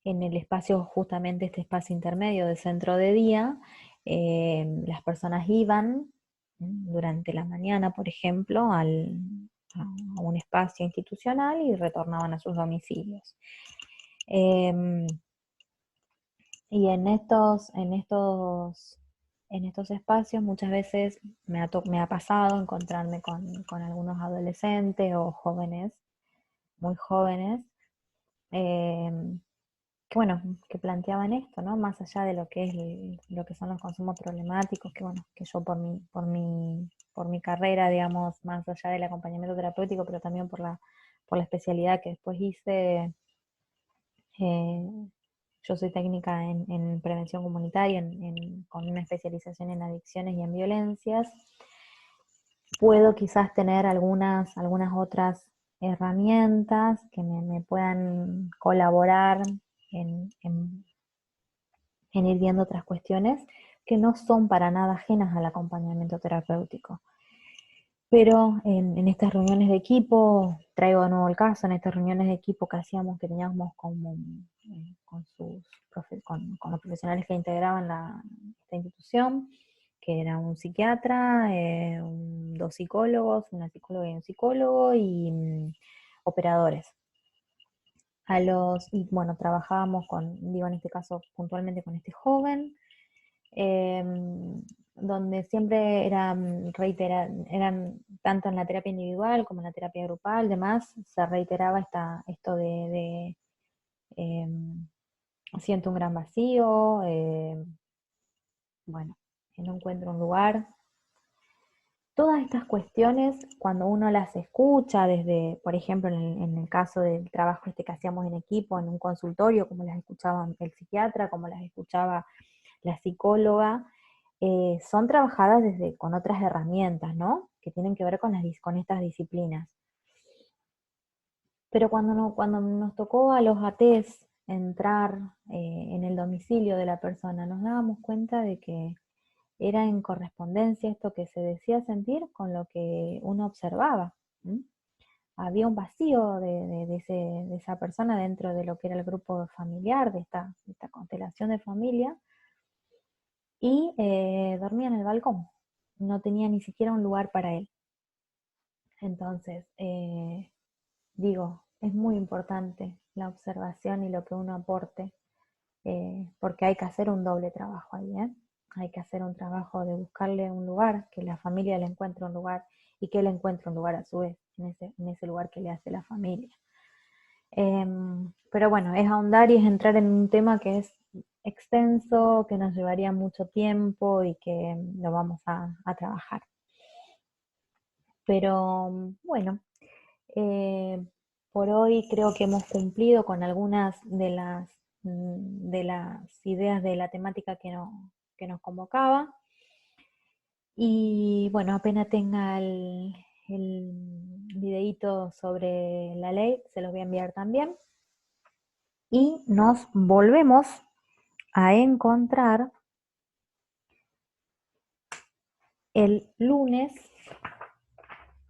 En el espacio, justamente este espacio intermedio de centro de día, las personas iban durante la mañana, por ejemplo, a un espacio institucional y retornaban a sus domicilios. Y en estos espacios muchas veces me ha pasado encontrarme con algunos adolescentes o jóvenes, muy jóvenes, que bueno, que planteaban esto, ¿no? Más allá de lo que es lo que son los consumos problemáticos, que bueno, que yo por mi carrera, digamos, más allá del acompañamiento terapéutico, pero también por la especialidad que después hice, yo soy técnica en prevención comunitaria, con una especialización en adicciones y en violencias. Puedo quizás tener algunas otras herramientas que me puedan colaborar en ir viendo otras cuestiones que no son para nada ajenas al acompañamiento terapéutico. Pero en estas reuniones de equipo, traigo de nuevo el caso, en estas reuniones de equipo que hacíamos, que teníamos con los profesionales que integraban esta institución, que era un psiquiatra, dos psicólogos, una psicóloga y un psicólogo, y operadores. Y bueno, trabajábamos en este caso puntualmente con este joven, donde siempre eran tanto en la terapia individual como en la terapia grupal, demás, se reiteraba esto de siento un gran vacío, bueno, no encuentro un lugar. Todas estas cuestiones, cuando uno las escucha desde, por ejemplo, en el caso del trabajo que hacíamos en equipo, en un consultorio, como las escuchaba el psiquiatra, como las escuchaba la psicóloga, son trabajadas con otras herramientas, ¿no? Que tienen que ver con estas disciplinas. Pero cuando nos tocó a los ATs entrar en el domicilio de la persona, nos dábamos cuenta de que era en correspondencia esto que se decía sentir con lo que uno observaba. Había un vacío de esa persona dentro de lo que era el grupo familiar, de esta constelación de familia, y dormía en el balcón, no tenía ni siquiera un lugar para él. Entonces, digo, es muy importante la observación y lo que uno aporte, porque hay que hacer un doble trabajo ahí, hay que hacer un trabajo de buscarle un lugar, que la familia le encuentre un lugar y que él encuentre un lugar a su vez en ese lugar que le hace la familia. Pero bueno, es ahondar y es entrar en un tema que es extenso, que nos llevaría mucho tiempo y que lo vamos a trabajar. Pero bueno, por hoy creo que hemos cumplido con algunas de las ideas de la temática que nos convocaba. Y bueno, apenas tenga el videíto sobre la ley, se los voy a enviar también. Y nos volvemos a encontrar el lunes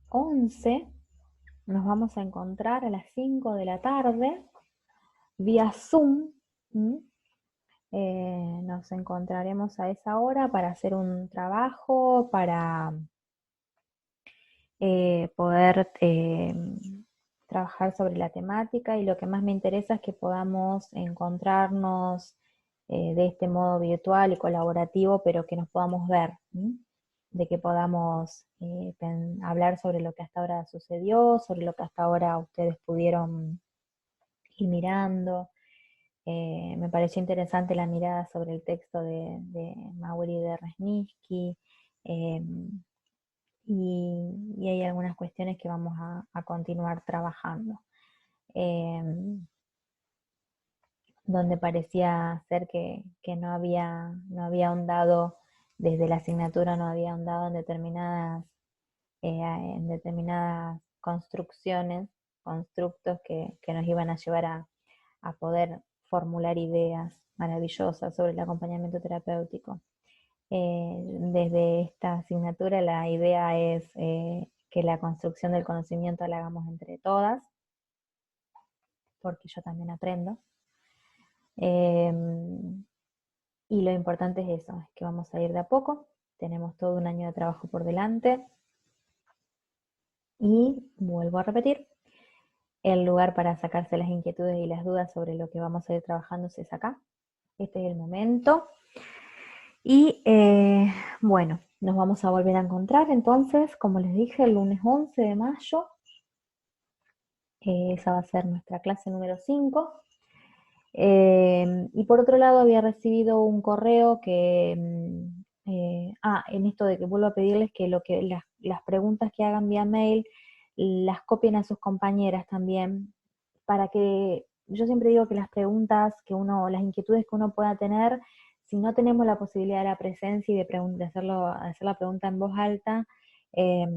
11. Nos vamos a encontrar a las 5 de la tarde vía Zoom ¿Mm? Nos encontraremos a esa hora para hacer un trabajo, para poder trabajar sobre la temática, y lo que más me interesa es que podamos encontrarnos de este modo virtual y colaborativo, pero que nos podamos ver, ¿sí? De que podamos hablar sobre lo que hasta ahora sucedió, sobre lo que hasta ahora ustedes pudieron ir mirando. Me pareció interesante la mirada sobre el texto de Mauri de Resniski. eh, y hay algunas cuestiones que vamos a continuar trabajando. Eh, Donde parecía ser que no había ahondado desde la asignatura, no había ahondado en determinadas construcciones, constructos que nos iban a llevar a poder formular ideas maravillosas sobre el acompañamiento terapéutico. Desde esta asignatura la idea es que la construcción del conocimiento la hagamos entre todas, porque yo también aprendo. Eh, y lo importante es eso, es que vamos a ir de a poco, tenemos todo un año de trabajo por delante, y vuelvo a repetir, el lugar para sacarse las inquietudes y las dudas sobre lo que vamos a ir trabajando es acá. Este es el momento. Y bueno, nos vamos a volver a encontrar entonces, como les dije, el lunes 11 de mayo. Esa va a ser nuestra clase número 5. Y por otro lado había recibido un correo que, en esto de que vuelvo a pedirles que las preguntas que hagan vía mail las copien a sus compañeras también, para que, yo siempre digo que las preguntas las inquietudes que uno pueda tener, si no tenemos la posibilidad de la presencia y de hacer la pregunta en voz alta, eh,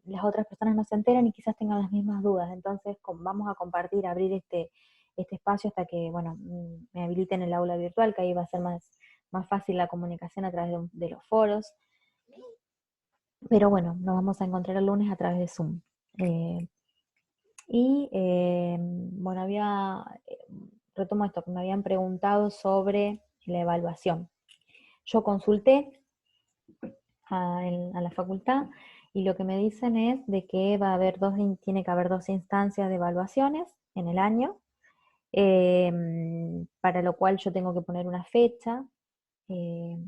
las otras personas no se enteran y quizás tengan las mismas dudas. Entonces vamos a compartir, abrir este espacio hasta que, bueno, me habiliten el aula virtual, que ahí va a ser más fácil la comunicación a través de los foros. Pero bueno, nos vamos a encontrar el lunes a través de Zoom. Bueno, retomo esto, que me habían preguntado sobre la evaluación. Yo consulté a la facultad, y lo que me dicen es de que tiene que haber 2 instancias de evaluaciones en el año, para lo cual yo tengo que poner una fecha. Eh,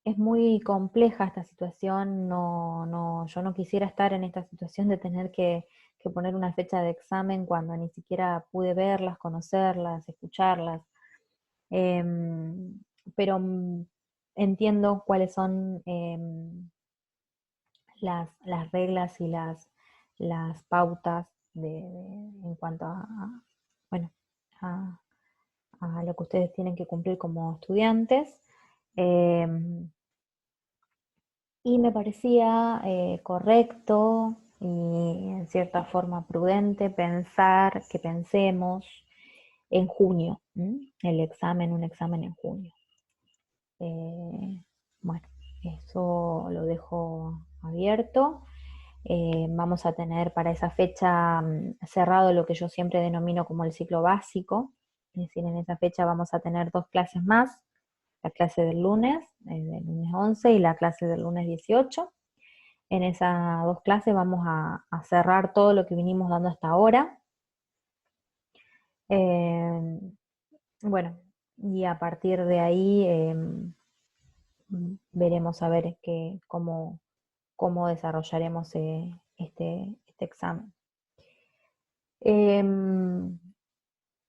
es muy compleja esta situación, yo no quisiera estar en esta situación de tener que poner una fecha de examen cuando ni siquiera pude verlas, conocerlas, escucharlas. Pero entiendo cuáles son las reglas y las pautas en cuanto bueno, a, a lo que ustedes tienen que cumplir como estudiantes. Eh, y me parecía correcto y en cierta forma prudente que pensemos en junio, un examen en junio. Bueno, eso lo dejo abierto. Vamos a tener para esa fecha cerrado lo que yo siempre denomino como el ciclo básico. Es decir, en esa fecha vamos a tener 2 clases más, la clase del lunes 11, y la clase del lunes 18. En esas 2 clases vamos a cerrar todo lo que vinimos dando hasta ahora. Eh, bueno, y a partir de ahí veremos a ver cómo desarrollaremos este examen.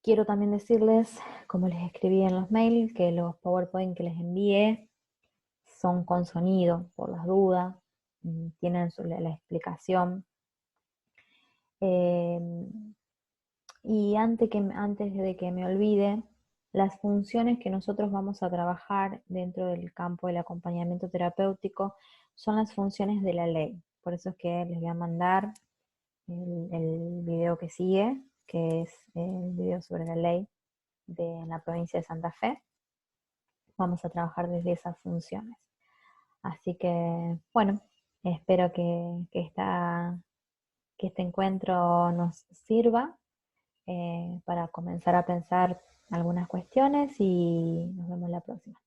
Quiero también decirles, como les escribí en los mails, que los PowerPoint que les envié son con sonido, por las dudas, tienen la explicación. Y antes de que me olvide, las funciones que nosotros vamos a trabajar dentro del campo del acompañamiento terapéutico son las funciones de la ley. Por eso es que les voy a mandar el video que sigue, que es el video sobre la ley de la provincia de Santa Fe. Vamos a trabajar desde esas funciones. Así que, bueno, espero que este encuentro nos sirva. para comenzar a pensar algunas cuestiones y nos vemos la próxima.